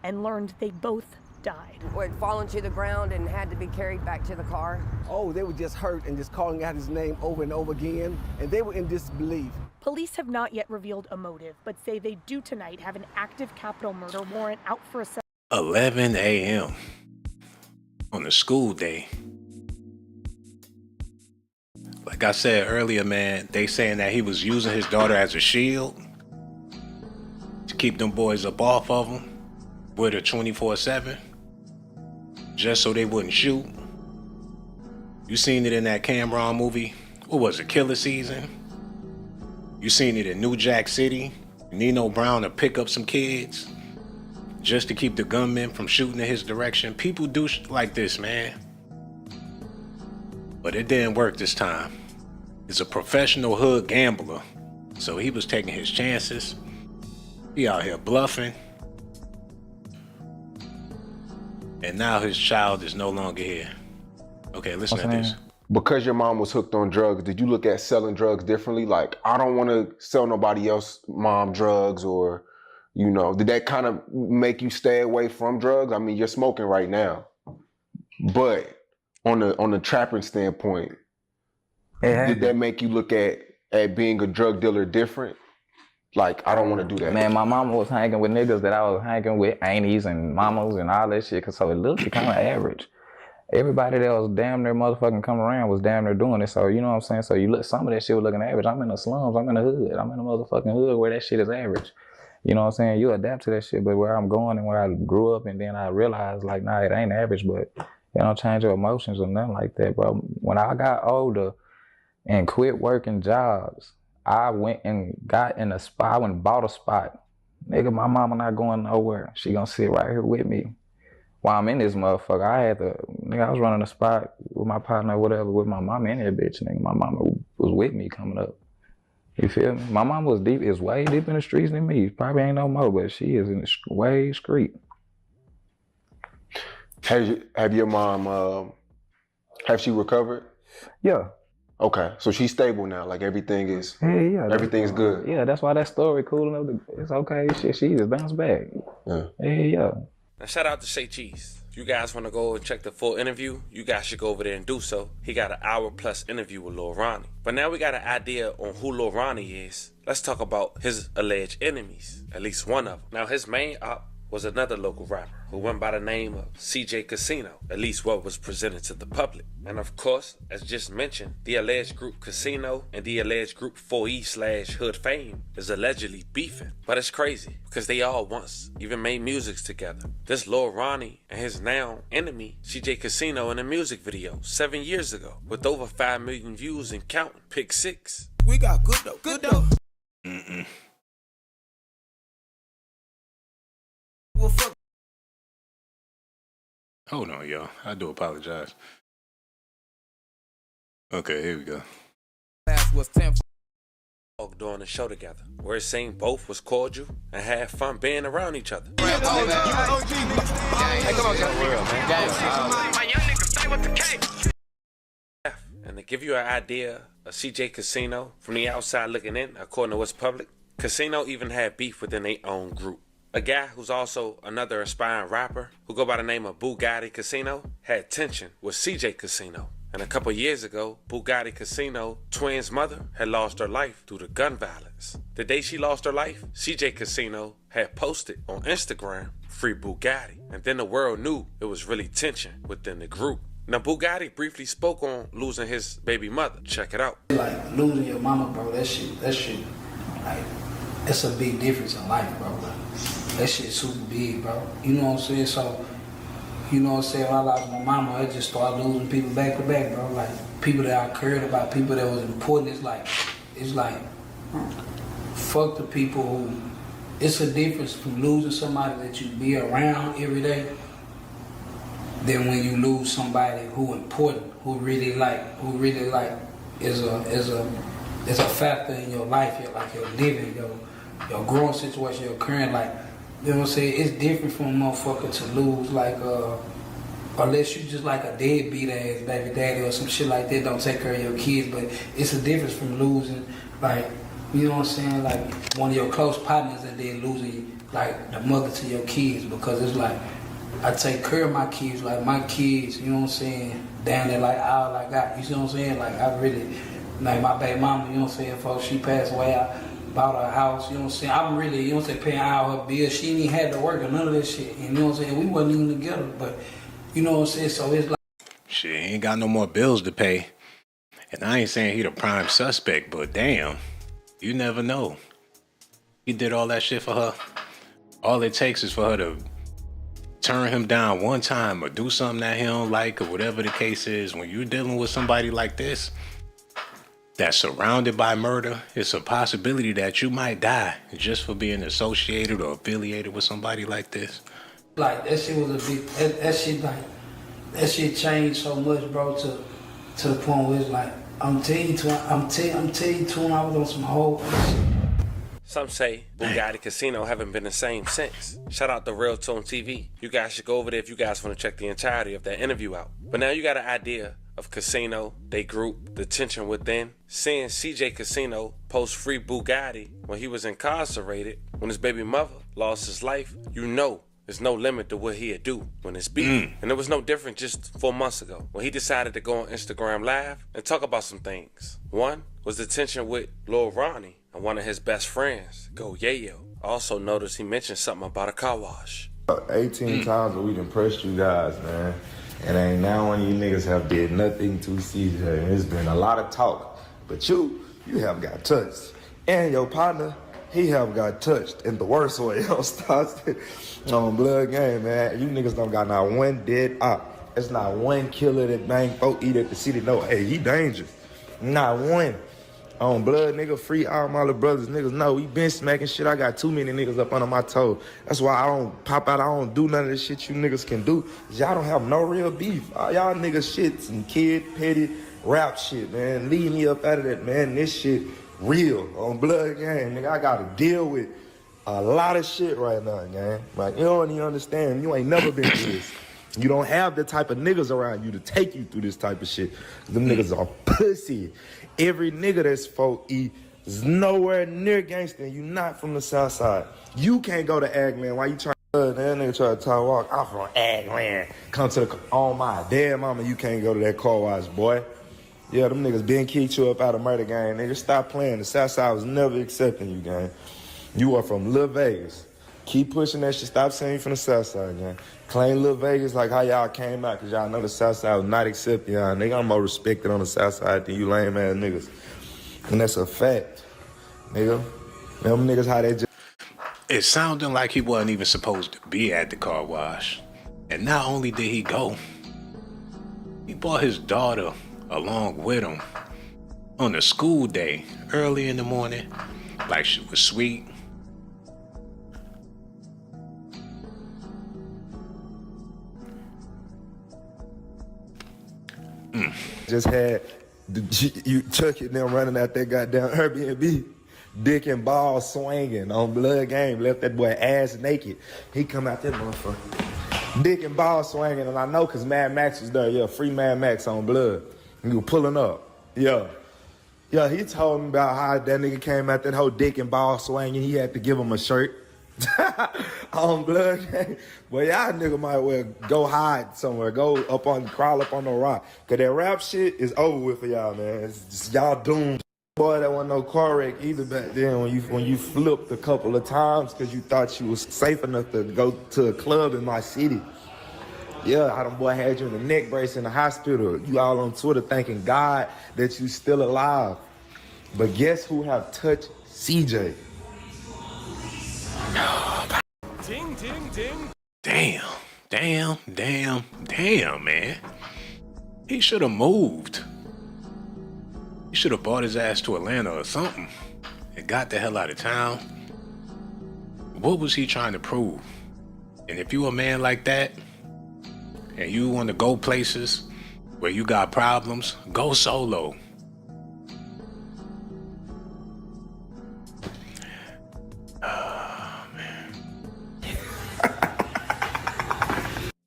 Speaker 4: and learned they both died.
Speaker 5: Had fallen to the ground and had to be carried back to the car.
Speaker 9: Oh, they were just hurt and just calling out his name over and over again, and they were in disbelief.
Speaker 4: Police have not yet revealed a motive, but say they do tonight have an active capital murder warrant out for a
Speaker 1: 11 a.m. on a school day. Like I said earlier, man, they saying that he was using his daughter as a shield to keep them boys up off of him with her 24/7, just so they wouldn't shoot. You seen it in that Cameron movie. What was it, Killer Season? You seen it in New Jack City. Nino Brown to pick up some kids just to keep the gunmen from shooting in his direction. People do like this, man. But it didn't work this time. He's a professional hood gambler, so he was taking his chances. He out here bluffing. And now his child is no longer here. Okay, listen to this.
Speaker 18: Because your mom was hooked on drugs, did you look at selling drugs differently? Like, I don't want to sell nobody else mom drugs, or, you know, did that kind of make you stay away from drugs? I mean, you're smoking right now, but on the trapping standpoint, did that make you look at being a drug dealer different? Like, I don't want to do that.
Speaker 17: Man, my mama was hanging with niggas that I was hanging with, aunties and mamas and all that shit, cause so it looked kind of average. Everybody that was damn near motherfucking come around was damn near doing it. So, you know what I'm saying? So you look, some of that shit was looking average. I'm in the slums, I'm in the hood. I'm in the motherfucking hood where that shit is average. You know what I'm saying? You adapt to that shit, but where I'm going and where I grew up, and then I realized, like, nah, it ain't average, but you don't change your emotions or nothing like that, bro. When I got older and quit working jobs, I went and got in a spot, I went and bought a spot. Nigga, my mama not going nowhere. She gonna sit right here with me. While I'm in this motherfucker, I was running a spot with my partner or whatever, with my mama in that bitch, nigga. My mama was with me coming up. You feel me? My mama was way deep in the streets than me. Probably ain't no more, but she is in the way street.
Speaker 18: Have your mom, have she recovered?
Speaker 17: Yeah.
Speaker 18: Okay, so she's stable now, like everything is, everything's good.
Speaker 17: Yeah, that's why that story cool enough. It's okay, shit, she just bounced back. Yeah.
Speaker 16: Now shout out to Shay Cheese. If you guys want to go and check the full interview, you guys should go over there and do so. He got an hour-plus interview with Lil Ronnie. But now we got an idea on who Lil Ronnie is. Let's talk about his alleged enemies, at least one of them. Now his main op was another local rapper who went by the name of CJ Casino, at least what was presented to the public. And of course, as just mentioned, the alleged group Casino and the alleged group 4E/Hood Fame is allegedly beefing. But it's crazy because they all once even made music together. This Lil Ronnie and his now enemy CJ Casino in a music video 7 years ago with over 5 million views and counting. Pick 6.
Speaker 2: We got good though. Well, fuck.
Speaker 1: Hold on, y'all. I do apologize. Okay, here we go.
Speaker 2: Was 10
Speaker 16: Doing a show together where it seemed both was cordial and had fun being around each other. And to give you an idea of CJ Casino from the outside looking in, according to what's public, Casino even had beef within their own group. A guy who's also another aspiring rapper who go by the name of Bugatti Casino had tension with CJ Casino. And a couple years ago, Bugatti Casino twins' mother had lost her life due to gun violence. The day she lost her life, CJ Casino had posted on Instagram, "Free Bugatti." And then the world knew it was really tension within the group. Now, Bugatti briefly spoke on losing his baby mother. Check it out.
Speaker 10: Like, losing your mama, bro, that shit, like, it's a big difference in life, bro. That shit super big, bro. You know what I'm saying? So, you know what I'm saying? When I lost my mama, I just started losing people back to back, bro. Like, people that I cared about, people that was important. It's like, fuck the people who, it's a difference from losing somebody that you be around every day than when you lose somebody who important, who really is a factor in your life, your living, your growing situation, your current life. You know what I'm saying? It's different from a motherfucker to lose, unless you just like a deadbeat ass baby daddy or some shit like that, don't take care of your kids. But it's a difference from losing, you know what I'm saying, like one of your close partners and then losing, like, the mother to your kids, because it's like, I take care of my kids, like my kids, you know what I'm saying, down there like all I got, you see what I'm saying? Like, I really, like my baby mama, you know what I'm saying, before she passed away, I bought her a house, you know what I'm saying? I'm really, you know what I'm saying, paying all her bills. She ain't even had to work or none of that shit, you know what I'm saying? We wasn't even together, but you know what I'm saying? So it's like,
Speaker 1: shit, he ain't got no more bills to pay. And I ain't saying he the prime suspect, but damn, you never know. He did all that shit for her. All it takes is for her to turn him down one time or do something that he don't like or whatever the case is. When you're dealing with somebody like this that's surrounded by murder, it's a possibility that you might die just for being associated or affiliated with somebody like this.
Speaker 10: Like, that shit was a big, that shit changed so much, bro, to the point where it's like, I'm telling you, I was on some whole shit.
Speaker 16: Some say Bugatti Casino haven't been the same since. Shout out to Real Tone TV. You guys should go over there if you guys want to check the entirety of that interview out. But now you got an idea of Casino, they group, the tension within. Seeing CJ Casino post Free Bugatti when he was incarcerated, when his baby mother lost his life, you know there's no limit to what he'd do when it's beat. And it was no different just 4 months ago when he decided to go on Instagram Live and talk about some things. One was the tension with Lil Ronnie and one of his best friends, Go Yayo. I also noticed he mentioned something about a car wash.
Speaker 11: 18 times we done pressed you guys, man. And ain't now one of you niggas have did nothing to CJ. It's been a lot of talk. But you have got touched. And your partner, he have got touched in the worst way. On Blood Game, man. You niggas don't got not one dead op. It's not one killer that bang 4E at the city. No, hey, he dangerous. Not one. On Blood, nigga, free all my little brothers, niggas. No, we been smacking shit. I got too many niggas up under my toe. That's why I don't pop out. I don't do none of this shit you niggas can do. Y'all don't have no real beef. All y'all niggas shit, some kid, petty, rap shit, man. Leave me up out of that, man. This shit real. On Blood Game, nigga, I gotta deal with a lot of shit right now, gang. Like, you don't even understand. You ain't never been through this. You don't have the type of niggas around you to take you through this type of shit. Them niggas are pussy. Every nigga that's 4E is nowhere near gangster. You not from the south side. You can't go to Agland. Why you trying to, that nigga try to walk out from Agland. Come to the, oh my damn mama, you can't go to that car wash, boy. Yeah, them niggas been kicked you up out of murder gang. Nigga, stop playing. The south side was never accepting you, gang. You are from Lil Vegas. Keep pushing that shit. Stop saying you from the South Side, man. Claim Lil Vegas like how y'all came out, because y'all know the South Side was not accepting y'all. Nigga, I'm more respected on the South Side than you lame ass niggas. And that's a fact, nigga. Them niggas how they just...
Speaker 1: It sounded like he wasn't even supposed to be at the car wash. And not only did he go, he brought his daughter along with him on a school day, early in the morning, like she was sweet.
Speaker 11: Just had you Chuck and them running out that goddamn Airbnb, dick and ball swinging on Blood Game, left that boy ass naked. He come out that motherfucker, dick and ball swinging, and I know because Mad Max was there. Yeah, free Mad Max on Blood. He was pulling up. Yeah, he told me about how that nigga came out that whole dick and ball swinging. He had to give him a shirt. On Blood Game. Well, y'all nigga might well go hide somewhere. Crawl up on the rock. Cause that rap shit is over with for y'all, man. It's just y'all doomed. Boy, that wasn't no car wreck either back then when you flipped a couple of times cause you thought you was safe enough to go to a club in my city. Yeah, how them boy had you in the neck brace in the hospital. You all on Twitter thanking God that you still alive. But guess who have touched CJ?
Speaker 1: Ding, ding, ding. Damn, man. He should have moved. He should have brought his ass to Atlanta or something and got the hell out of town. What was he trying to prove? And if you a man like that and you want to go places where you got problems, go solo.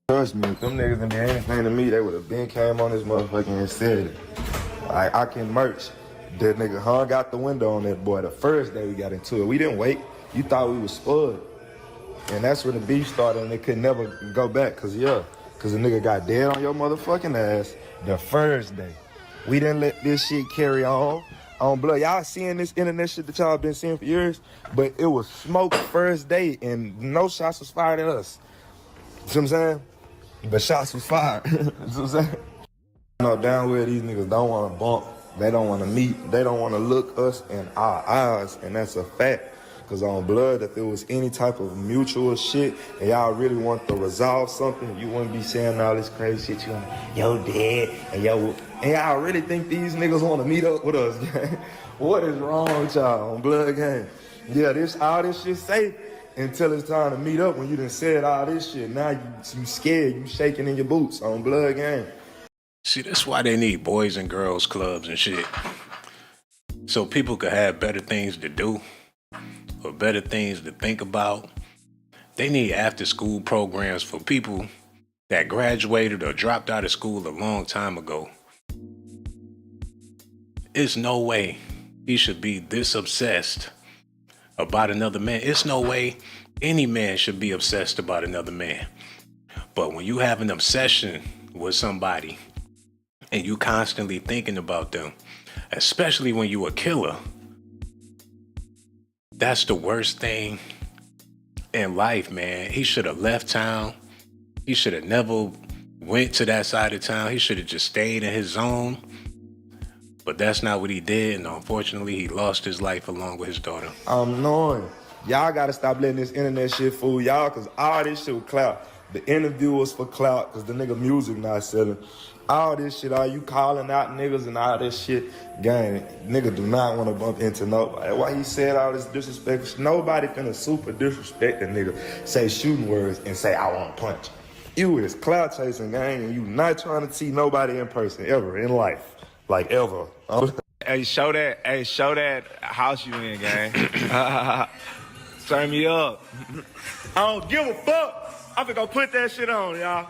Speaker 11: Trust me, if them niggas didn't do anything to me, they would have been came on this motherfucker and said it. I can merch. That nigga hung out the window on that boy the first day we got into it. We didn't wait. You thought we was spud. And that's when the beef started and they could never go back. Cause the nigga got dead on your motherfucking ass the first day. We didn't let this shit carry on Blood. Y'all seeing this internet shit that y'all been seeing for years, but it was smoke first day and no shots was fired at us. See what I'm saying? But shots was fired. See what I'm saying? You know, down where these niggas don't want to bump, they don't want to meet, they don't want to look us in our eyes, and that's a fact. Because on Blood, if it was any type of mutual shit, and y'all really want to resolve something, you wouldn't be saying all this crazy shit. You want, yo, dad, and y'all really think these niggas want to meet up with us, gang? What is wrong with y'all on Blood Gang? Yeah, all this shit safe until it's time to meet up when you done said all this shit. Now you scared, you shaking in your boots on Blood Gang.
Speaker 1: See, that's why they need boys and girls clubs and shit. So people could have better things to do or better things to think about. They need after school programs for people that graduated or dropped out of school a long time ago. It's no way he should be this obsessed about another man. It's no way any man should be obsessed about another man. But when you have an obsession with somebody and you constantly thinking about them, especially when you a killer, that's the worst thing in life, man. He should have left town. He should have never went to that side of town. He should have just stayed in his zone. But that's not what he did, and unfortunately, he lost his life along with his daughter.
Speaker 11: I'm knowing. Y'all gotta stop letting this internet shit fool y'all, cause all this shit was clout. The interview was for clout, cause the nigga music not selling. All this shit, all you calling out niggas and all this shit, gang, nigga do not want to bump into nobody. Why he said all this disrespect? Nobody finna super disrespect a nigga, say shooting words and say, I want to punch. You is clout chasing, gang, and you not trying to see nobody in person ever in life. Like ever.
Speaker 23: Hey, show that house you in, gang. Turn me up. I don't give a fuck. I'm gonna go put that shit on, y'all.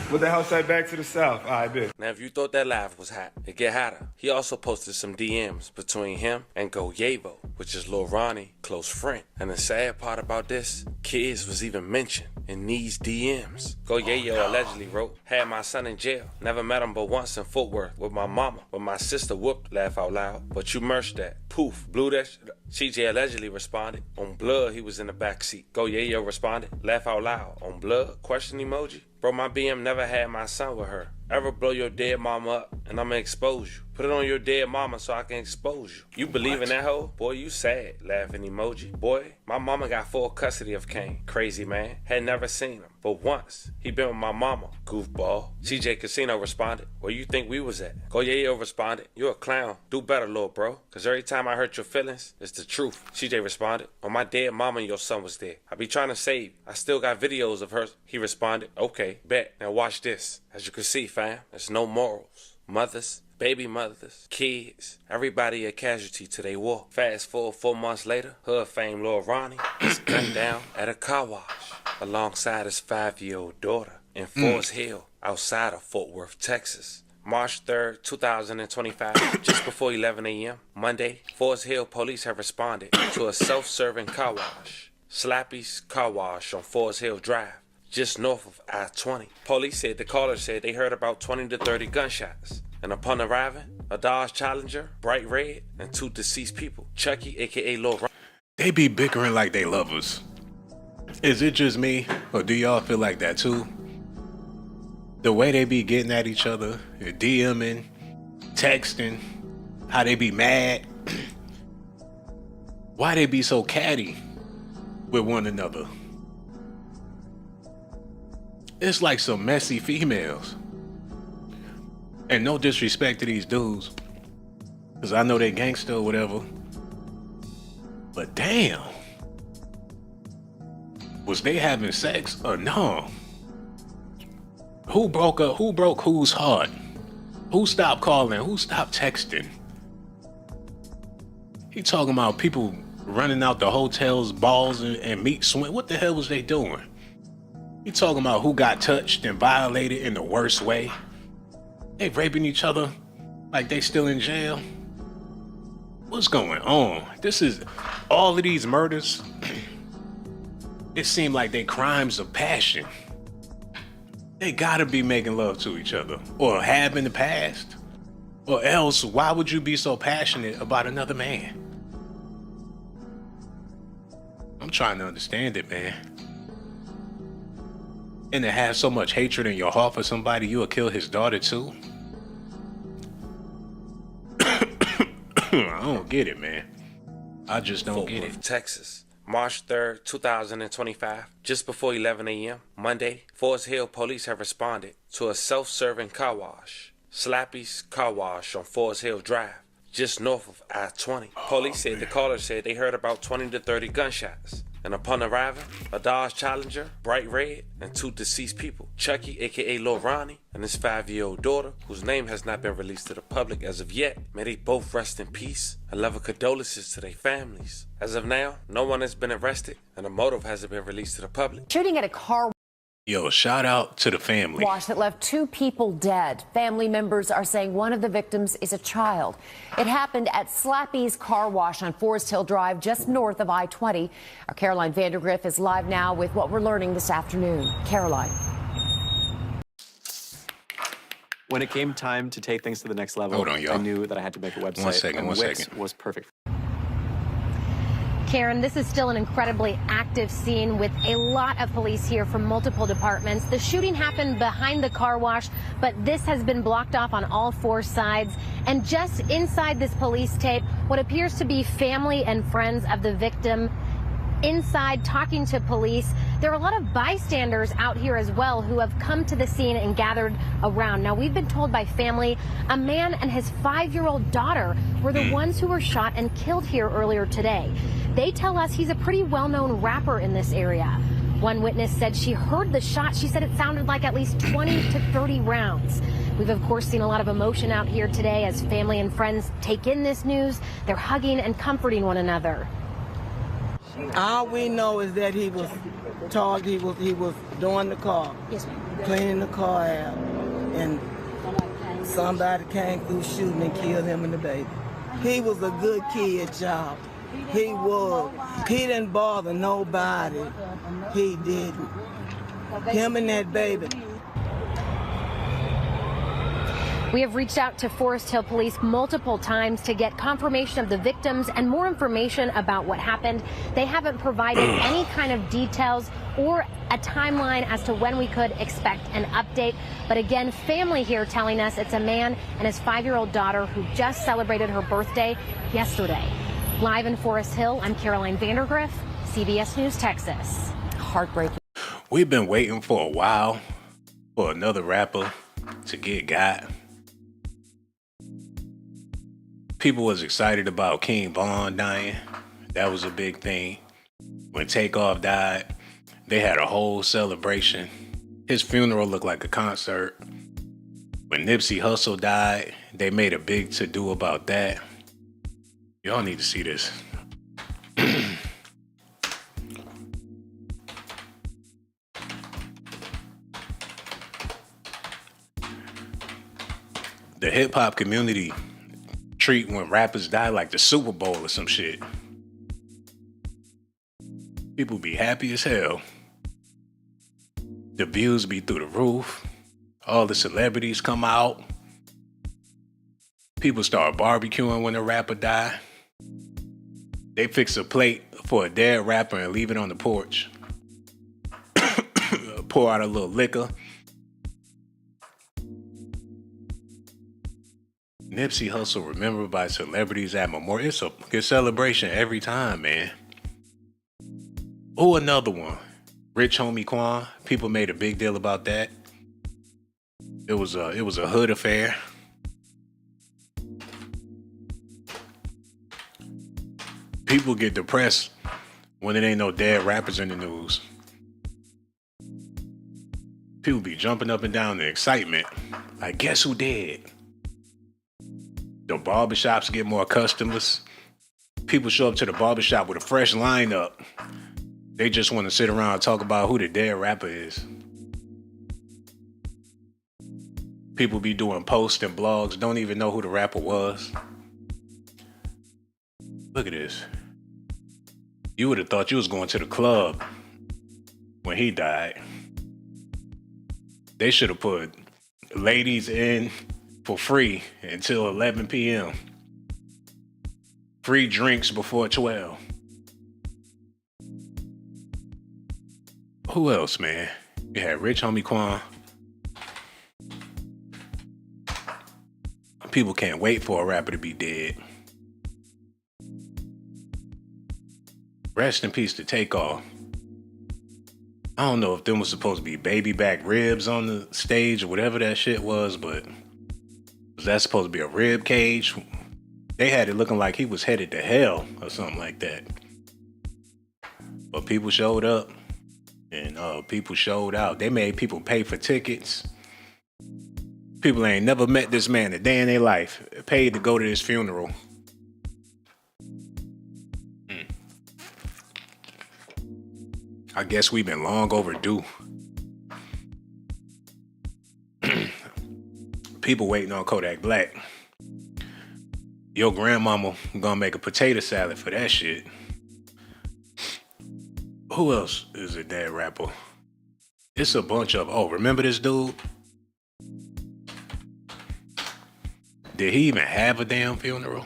Speaker 23: What the hell say back to the south? All right, bitch.
Speaker 16: Now, if you thought that live was hot, it get hotter. He also posted some DMs between him and lled, which is Lil Ronnie, close friend. And the sad part about this, kids was even mentioned in these DMs. lled allegedly wrote, had my son in jail. Never met him but once in Fort Worth with my mama. But my sister whooped, laugh out loud. But you merged that. Poof, blew that shit up. CJ allegedly responded. On blood, he was in the backseat. lled responded, laugh out loud. On blood, question emoji. Bro, my BM never had my son with her. Ever blow your dead mama up and I'ma expose you. Put it on your dead mama so I can expose you. You believe in that hoe? Boy, you sad. Laughing emoji. Boy, my mama got full custody of Kane. Crazy man. Had never seen him. But once, he been with my mama. Goofball. CJ Casino responded, where you think we was at? lled responded, you a clown. Do better, little bro. Cause every time I hurt your feelings, it's the truth. CJ responded, on my dead mama and your son was there. I be trying to save you. I still got videos of her. He responded, okay, bet. Now watch this. As you can see, fam, there's no morals. Mothers, baby mothers, kids, everybody a casualty to they war. Fast forward 4 months later, hood fame Lil Ronnie is gunned down at a car wash alongside his 5-year-old daughter in Forest Hill outside of Fort Worth, Texas. March 3rd, 2025, just before 11 a.m. Monday, Forest Hill police have responded to a self-serving car wash, Slappy's Car Wash on Forest Hill Drive, just north of I-20. Police said the caller said they heard about 20 to 30 gunshots. And upon arriving, a Dodge Challenger, bright red, and 2 deceased people. Chucky, a.k.a. Lil Ronnie.
Speaker 1: They be bickering like they lovers. Is it just me, or do y'all feel like that too? The way they be getting at each other, DMing, texting, how they be mad. Why they be so catty with one another? It's like some messy females. And no disrespect to these dudes, because I know they gangster or whatever. But damn, was they having sex or no? Who broke up? Who broke whose heart? Who stopped calling? Who stopped texting? He talking about people running out the hotels, balls, and meat swim. What the hell was they doing? He talking about who got touched and violated in the worst way. They raping each other like they still in jail. What's going on? This is all of these murders. It seemed like they crimes of passion. They gotta be making love to each other, or have in the past. Or else, why would you be so passionate about another man? I'm trying to understand it, man. And to have so much hatred in your heart for somebody, you will kill his daughter too? I don't get it, man. I just don't get it.
Speaker 16: Texas, March 3rd, 2025, just before 11 a.m. Monday, Forest Hill police have responded to a self-serving car wash, Slappy's Car Wash on Forest Hill Drive, just north of I-20. Police said the caller said they heard about 20 to 30 gunshots. And upon arriving, a Dodge Challenger, bright red, and 2 deceased people. Chucky, a.k.a. Lil Ronnie, and his 5-year-old daughter, whose name has not been released to the public as of yet. May they both rest in peace, and love and condolences to their families. As of now, no one has been arrested, and a motive hasn't been released to the public.
Speaker 19: Shooting at a car
Speaker 1: Yo, shout out to the family.
Speaker 19: wash that left 2 people dead. Family members are saying one of the victims is a child. It happened at Slappy's Car Wash on Forest Hill Drive, just north of I-20. Our Caroline Vandergriff is live now with what we're learning this afternoon. Caroline.
Speaker 12: When it came time to take things to the next level,
Speaker 1: Hold on, y'all.
Speaker 12: I knew that I had to make a website.
Speaker 1: One second.
Speaker 12: Wix was perfect.
Speaker 13: Karen, this is still an incredibly active scene with a lot of police here from multiple departments. The shooting happened behind the car wash, but this has been blocked off on all 4 sides. And just inside this police tape, what appears to be family and friends of the victim inside talking to police. There are a lot of bystanders out here as well who have come to the scene and gathered around. Now, we've been told by family a man and his 5-year-old daughter were the ones who were shot and killed here earlier today. They tell us he's a pretty well-known rapper in this area. One witness said she heard the shot. She said it sounded like at least 20 to 30 rounds. We've, of course, seen a lot of emotion out here today as family and friends take in this news. They're hugging and comforting one another.
Speaker 7: All we know is that he was doing the car.
Speaker 13: Yes, ma'am.
Speaker 7: cleaning the car out, and somebody came through shooting and killed him and the baby. He was a good kid, y'all. He was. He didn't bother nobody. He didn't. Him and that baby.
Speaker 13: We have reached out to Forest Hill Police multiple times to get confirmation of the victims and more information about what happened. They haven't provided any kind of details or a timeline as to when we could expect an update. But again, family here telling us it's a man and his 5-year-old daughter who just celebrated her birthday yesterday. Live in Forest Hill, I'm Caroline Vandergriff, CBS News, Texas.
Speaker 19: Heartbreaking.
Speaker 1: We've been waiting for a while for another rapper to get got. People was excited about King Von dying. That was a big thing. When Takeoff died, they had a whole celebration. His funeral looked like a concert. When Nipsey Hussle died, they made a big to-do about that. Y'all need to see this. The hip-hop community treat when rappers die like the Super Bowl or some shit. People be happy as hell. The views be through the roof. All the celebrities come out. People start barbecuing when a rapper die. They fix a plate for a dead rapper and leave it on the porch. Pour out a little liquor. Nipsey Hussle remembered by celebrities at Memorial. It's a good celebration every time, man. Oh, another one. Rich Homie Quan. People made a big deal about that. It was a hood affair. People get depressed when it ain't no dead rappers in the news. People be jumping up and down in excitement. Like, guess who dead? The barbershops get more customers. People show up to the barbershop with a fresh lineup. They just want to sit around and talk about who the dead rapper is. People be doing posts and blogs, don't even know who the rapper was. Look at this. You would have thought you was going to the club when he died. They should have put ladies in for free until 11 p.m. Free drinks before 12. Who else, man? You had Rich Homie Quan. People can't wait for a rapper to be dead. Rest in peace to Takeoff. I don't know if them was supposed to be baby back ribs on the stage or whatever that shit was, but was that supposed to be a rib cage? They had it looking like he was headed to hell or something like that. But people showed up and people showed out. They made people pay for tickets. People ain't never met this man a day in their life. Paid to go to his funeral. I guess we've been long overdue. People waiting on Kodak Black. Your grandmama gonna make a potato salad for that shit. Who else is a dead rapper? It's a bunch of, remember this dude? Did he even have a damn funeral?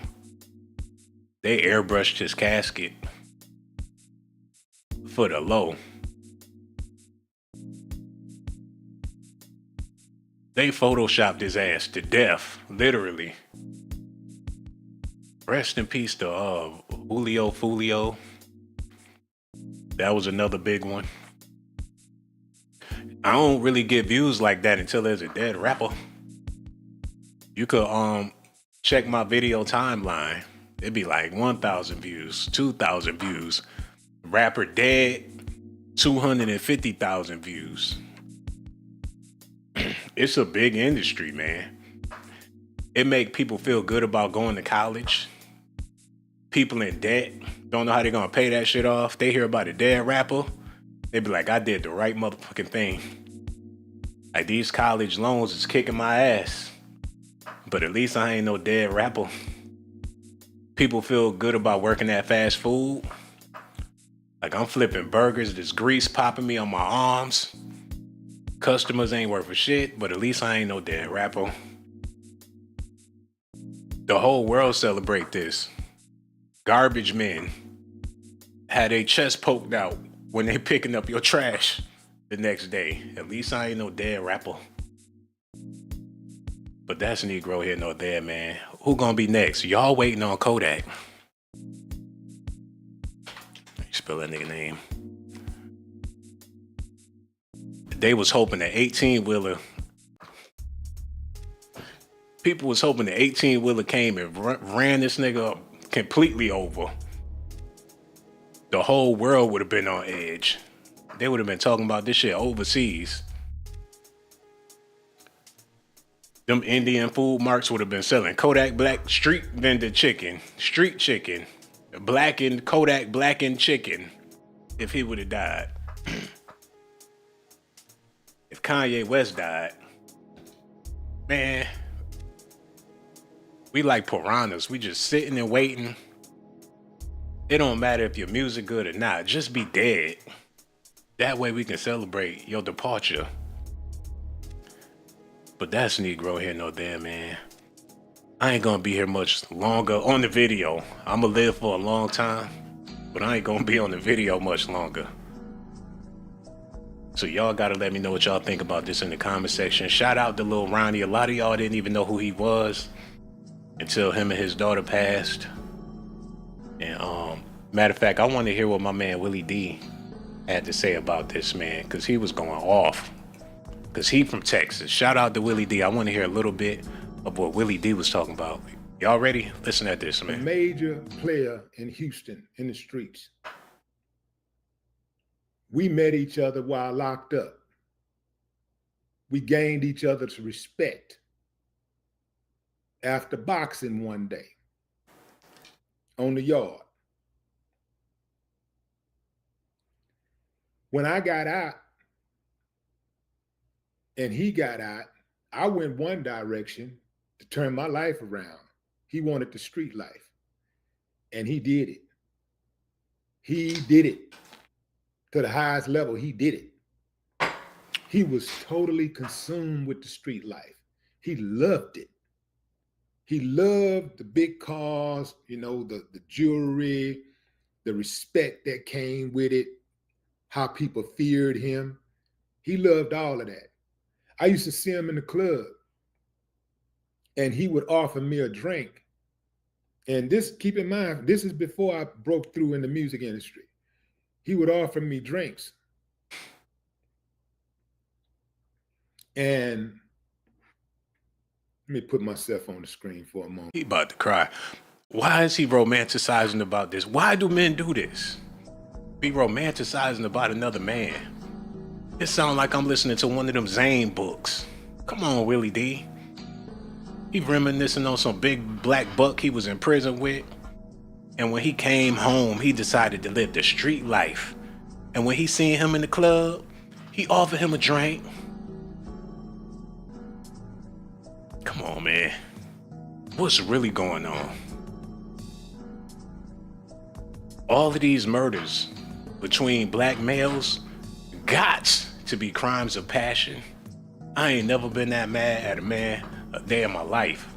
Speaker 1: They airbrushed his casket for the low. They photoshopped his ass to death, literally. Rest in peace to Julio Fulio. That was another big one. I don't really get views like that until there's a dead rapper. You could check my video timeline. It'd be like 1,000 views, 2,000 views. Rapper dead, 250,000 views. It's a big industry, man. It make people feel good about going to college. People in debt don't know how they're gonna pay that shit off. They hear about a dead rapper, they be like, I did the right motherfucking thing. Like, these college loans is kicking my ass. But at least I ain't no dead rapper. People feel good about working at fast food. Like, I'm flipping burgers, there's grease popping me on my arms. Customers ain't worth a shit, but at least I ain't no dead rapper. The whole world celebrate this. Garbage men had their chest poked out when they picking up your trash the next day. At least I ain't no dead rapper. But that's Negro here, no there, man. Who gonna be next? Y'all waiting on Kodak. Spell that nigga name. They was hoping the 18-wheeler. People was hoping the 18-wheeler came and ran this nigga up completely over. The whole world would have been on edge. They would have been talking about this shit overseas. Them Indian food marks would have been selling Kodak Black street vendor chicken, street chicken, blackened Kodak blackened chicken if he would have died. If Kanye West died, man, we like piranhas. We just sitting and waiting. It don't matter if your music good or not. Just be dead. That way we can celebrate your departure. But that's Negro here, no there, man. I ain't gonna be here much longer on the video. I'ma live for a long time, but I ain't gonna be on the video much longer. So y'all gotta let me know what y'all think about this in the comment section. Shout out to Lil Ronnie. A lot of y'all didn't even know who he was until him and his daughter passed. And matter of fact, I want to hear what my man Willie D had to say about this, man, because he was going off. Because he from Texas. Shout out to Willie D. I want to hear a little bit of what Willie D was talking about. Y'all ready? Listen at this, man.
Speaker 14: A major player in Houston in the streets. We met each other while locked up. We gained each other's respect after boxing one day on the yard. When I got out and he got out, I went one direction to turn my life around. He wanted the street life, and he did it. He did it to the highest level. He did it. He was totally consumed with the street life. He loved it. He loved the big cars, you know, the jewelry, the respect that came with it, how people feared him. He loved all of that. I used to see him in the club, and he would offer me a drink. And this, keep in mind, this is before I broke through in the music industry. He would offer me drinks. And let me put myself on the screen for a moment.
Speaker 1: He about to cry. Why is he romanticizing about this? Why do men do this? Be romanticizing about another man. It sounds like I'm listening to one of them Zane books. Come on, Willie D. He reminiscing on some big black buck he was in prison with. And when he came home, he decided to live the street life. And when he seen him in the club, he offered him a drink. Come on, man. What's really going on? All of these murders between black males got to be crimes of passion. I ain't never been that mad at a man a day in my life.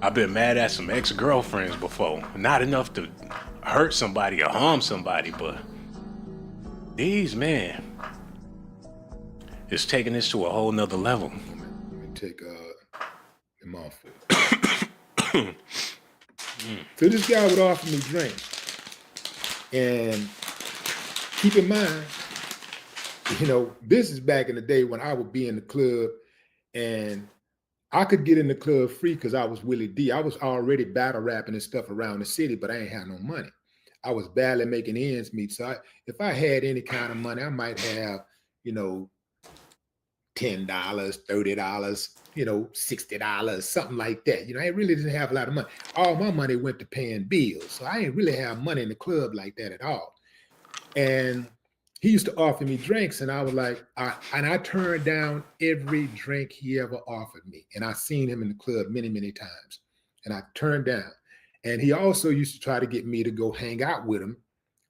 Speaker 1: I've been mad at some ex-girlfriends before. Not enough to hurt somebody or harm somebody, but these men is taking this to a whole nother level.
Speaker 14: Let me take him off. So this guy would offer me drinks. And keep in mind, you know, this is back in the day when I would be in the club and I could get in the club free because I was Willie D. I was already battle rapping and stuff around the city, but I ain't had no money. I was barely making ends meet. So if I had any kind of money, I might have, you know, $10, $30, you know, $60, something like that. You know, I really didn't have a lot of money. All my money went to paying bills. So I didn't really have money in the club like that at all. And he used to offer me drinks, and I was like, I turned down every drink he ever offered me. And I seen him in the club many, many times, and I turned down. And he also used to try to get me to go hang out with him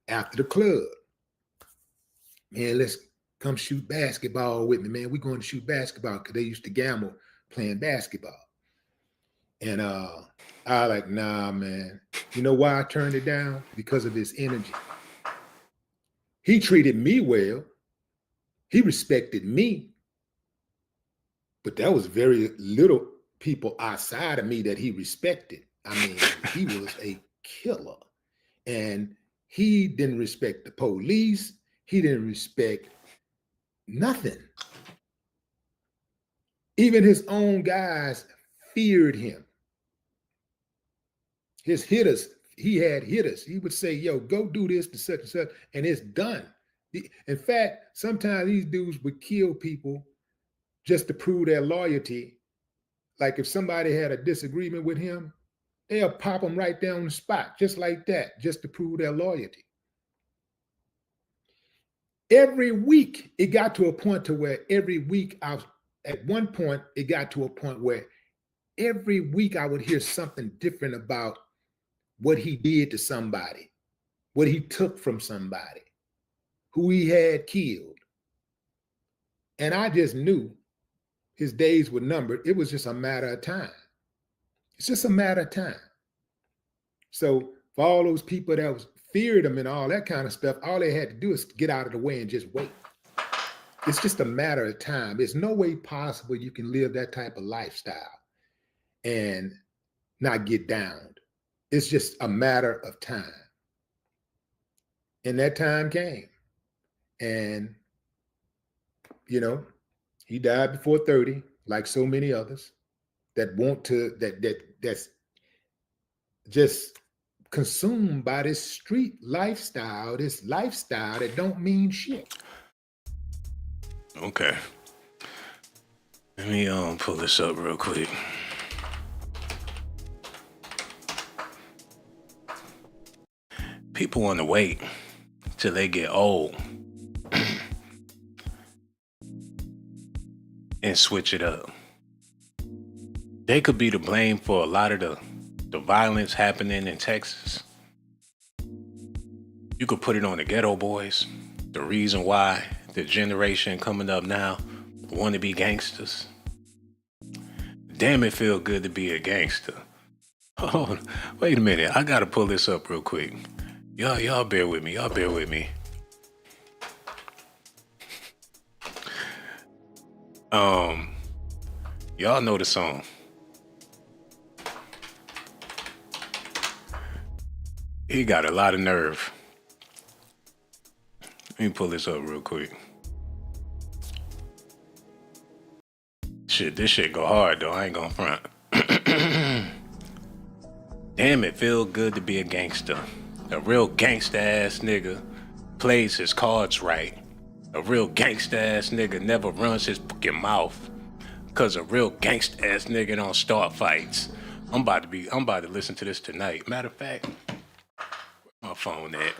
Speaker 14: after the club. Man, let's come shoot basketball with me, man. We're going to shoot basketball, because they used to gamble playing basketball. And I was like, nah, man. You know why I turned it down? Because of his energy. He treated me well. He respected me. But there was very little people outside of me that he respected. I mean, he was a killer. And he didn't respect the police. He didn't respect nothing. Even his own guys feared him. His hitters, he had hitters. He would say, yo, go do this to such and such, and it's done. In fact, sometimes these dudes would kill people just to prove their loyalty. Like if somebody had a disagreement with him, they'll pop them right there on the spot, just like that, just to prove their loyalty. Every week, it got to a point to where every week, at one point, it got to a point where every week I would hear something different about what he did to somebody, what he took from somebody, who he had killed. And I just knew his days were numbered. It was just a matter of time. It's just a matter of time. So for all those people that feared him and all that kind of stuff, all they had to do is get out of the way and just wait. It's just a matter of time. There's no way possible you can live that type of lifestyle and not get downed. It's just a matter of time. And that time came. And, you know, he died before 30, like so many others that that's just consumed by this street lifestyle, this lifestyle that don't mean shit.
Speaker 1: Okay. Let me pull this up real quick. People want to wait till they get old and switch it up. They could be to blame for a lot of the violence happening in Texas. You could put it on the ghetto boys. The reason why the generation coming up now want to be gangsters. Damn, it feel good to be a gangster. Oh, wait a minute. I gotta pull this up real quick. Y'all bear with me. Y'all bear with me. Y'all know the song. He got a lot of nerve. Let me pull this up real quick. Shit, this shit go hard though. I ain't gonna front. Damn, it feel good to be a gangster. A real gangsta ass nigga plays his cards right. A real gangsta ass nigga never runs his fucking mouth. Cause a real gangsta ass nigga don't start fights. I'm about to listen to this tonight. Matter of fact, where my phone at?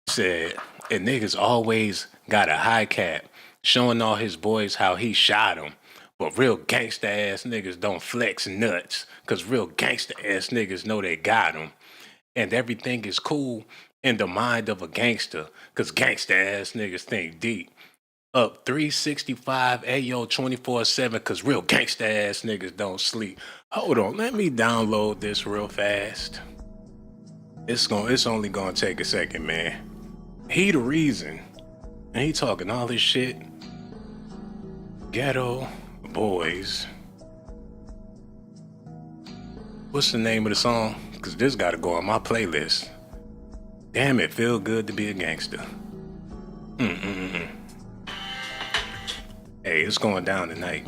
Speaker 1: Said, a nigga's always got a high cap, showing all his boys how he shot him. But real gangsta ass niggas don't flex nuts. Cause real gangsta ass niggas know they got him. And everything is cool in the mind of a gangster, cause gangsta ass niggas think deep. Up 365, ayo 24/7, cause real gangsta ass niggas don't sleep. Hold on, let me download this real fast. It's only gonna take a second, man. He the reason, and he talking all this shit. Ghetto boys. What's the name of the song? Cause this gotta go on my playlist. Damn, it feel good to be a gangster. Hey, it's going down tonight.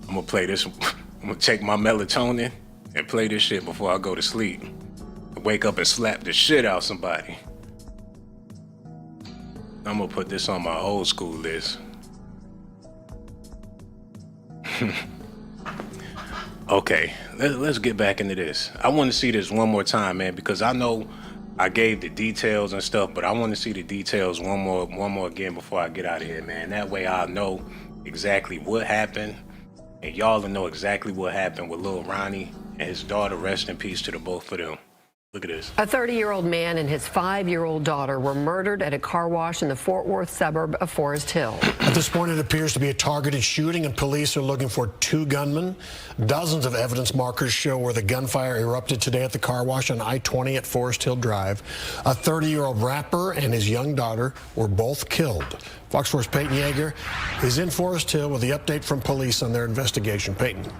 Speaker 1: I'm gonna play this. I'm gonna take my melatonin and play this shit before I go to sleep. Wake up and slap the shit out somebody. I'm gonna put this on my old school list. Okay, let's get back into this. I want to see this one more time, man, because I know I gave the details and stuff, but I want to see the details one more again before I get out of here, man. That way I'll know exactly what happened, and y'all will know exactly what happened with Lil Ronnie and his daughter. Rest in peace to the both of them. Look at this.
Speaker 15: A 30-year-old man and his 5-year-old daughter were murdered at a car wash in the Fort Worth suburb of Forest Hill.
Speaker 20: At this point, it appears to be a targeted shooting, and police are looking for 2 gunmen. Dozens of evidence markers show where the gunfire erupted today at the car wash on I-20 at Forest Hill Drive. A 30-year-old rapper and his young daughter were both killed. Fox 4's Peyton Yeager is in Forest Hill with the update from police on their investigation. Peyton.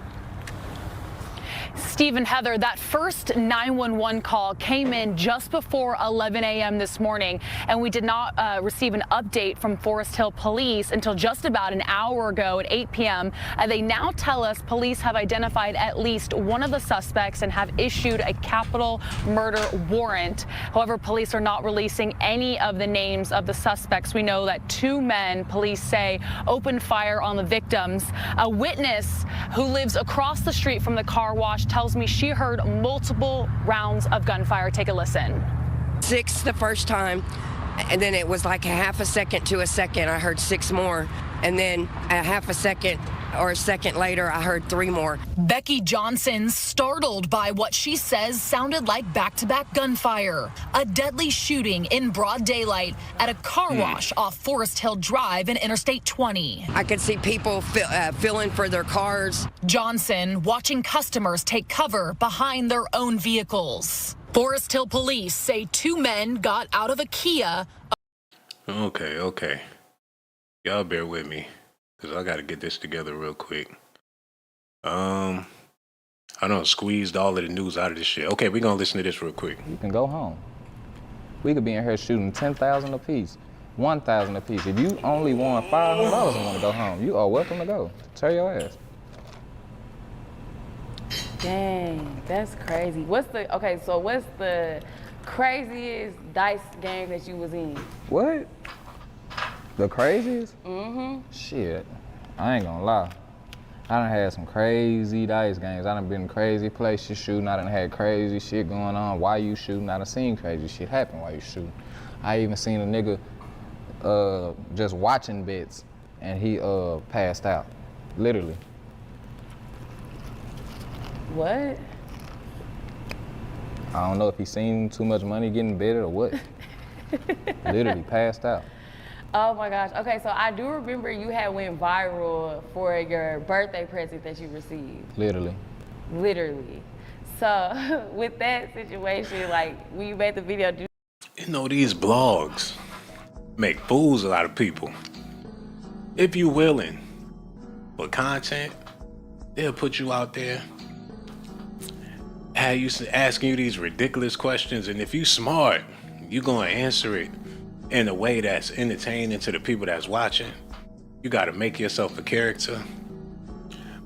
Speaker 21: Steve and Heather, that first 911 call came in just before 11 a.m. this morning, and we did not receive an update from Forest Hill Police until just about an hour ago at 8 p.m. They now tell us police have identified at least one of the suspects and have issued a capital murder warrant. However, police are not releasing any of the names of the suspects. We know that 2 men, police say, opened fire on the victims. A witness who lives across the street from the car wash tells me she heard multiple rounds of gunfire. Take a listen.
Speaker 5: 6 the first time, and then it was like a half a second to a second. I heard 6 more, and then a half a second or a second later, I heard 3 more.
Speaker 22: Becky Johnson startled by what she says sounded like back-to-back gunfire. A deadly shooting in broad daylight at a car wash off Forest Hill Drive and Interstate 20.
Speaker 5: I could see people filling for their cars.
Speaker 22: Johnson watching customers take cover behind their own vehicles. Forest Hill police say 2 men got out of a Kia.
Speaker 1: Okay. Y'all bear with me, because I got to get this together real quick. I done squeezed all of the news out of this shit. Okay, we're going to listen to this real quick.
Speaker 17: You can go home. We could be in here shooting 10,000 apiece, 1,000 apiece. If you only won $500 and want to go home, you are welcome to go. Tear your ass.
Speaker 25: Dang, that's crazy. What's the craziest dice game that you was in?
Speaker 17: What? The craziest?
Speaker 25: Mm-hmm.
Speaker 17: Shit, I ain't gonna lie. I done had some crazy dice games. I done been in crazy places shooting. I done had crazy shit going on while you shooting. I done seen crazy shit happen while you shooting. I even seen a nigga just watching bets and he passed out, literally.
Speaker 25: What?
Speaker 17: I don't know if he seen too much money getting betted or what. Literally passed out.
Speaker 25: Oh my gosh. Okay, so I do remember you had went viral for your birthday present that you received.
Speaker 17: Literally.
Speaker 25: So with that situation, like when you made the video,
Speaker 1: You know, these blogs make fools a lot of people. If you willing for content, they'll put you out there, have you asking you these ridiculous questions, and if you smart, you gonna answer it in a way that's entertaining to the people that's watching. You gotta make yourself a character.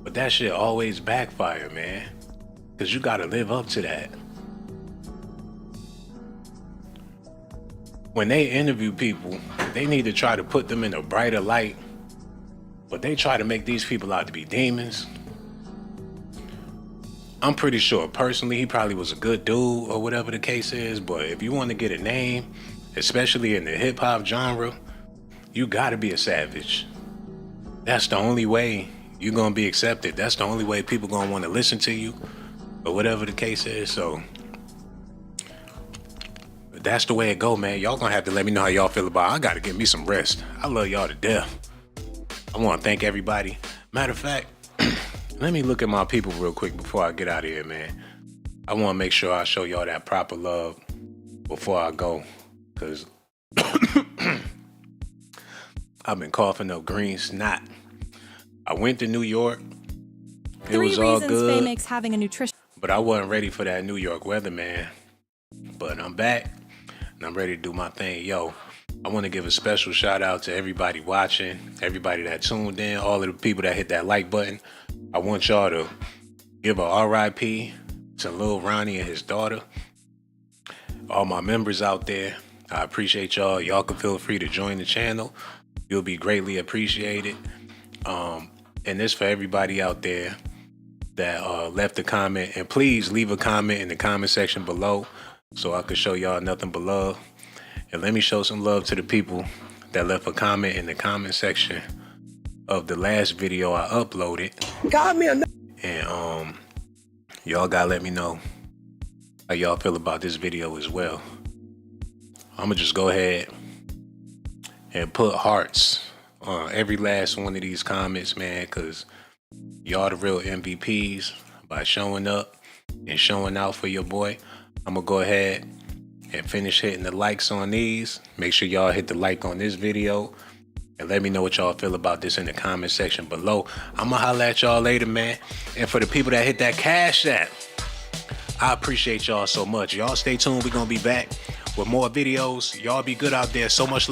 Speaker 1: But that shit always backfire, man. Cause you gotta live up to that. When they interview people, they need to try to put them in a brighter light. But they try to make these people out to be demons. I'm pretty sure personally he probably was a good dude or whatever the case is, but if you want to get a name, especially in the hip hop genre, you gotta be a savage. That's the only way you're gonna be accepted. That's the only way people gonna want to listen to you or whatever the case is. So that's the way it go, man. Y'all gonna have to let me know how y'all feel about it. I gotta get me some rest. I love y'all to death. I want to thank everybody. Matter of fact, let me look at my people real quick before I get out of here, man. I want to make sure I show y'all that proper love before I go, because I've been coughing up green snot. I went to New York. It was all good.
Speaker 26: Faye makes having a nutrition.
Speaker 1: But I wasn't ready for that New York weather, man. But I'm back, and I'm ready to do my thing. Yo, I want to give a special shout out to everybody watching, everybody that tuned in, all of the people that hit that like button. I want y'all to give a RIP to Lil Ronnie and his daughter. All my members out there, I appreciate y'all. Y'all can feel free to join the channel. You'll be greatly appreciated. And this for everybody out there that left a comment. And please leave a comment in the comment section below. so I could show y'all nothing but love. And let me show some love to the people that left a comment in the comment section of the last video I uploaded. And y'all gotta let me know how y'all feel about this video as well. I'ma just go ahead and put hearts on every last one of these comments, man, because y'all the real MVPs by showing up and showing out for your boy. I'm gonna go ahead and finish hitting the likes on these. Make sure y'all hit the like on this video and let me know what y'all feel about this in the comment section below. I'm gonna holla at y'all later, man. And for the people that hit that Cash App, I appreciate y'all so much. Y'all stay tuned. We're gonna be back with more videos. Y'all be good out there. So much love.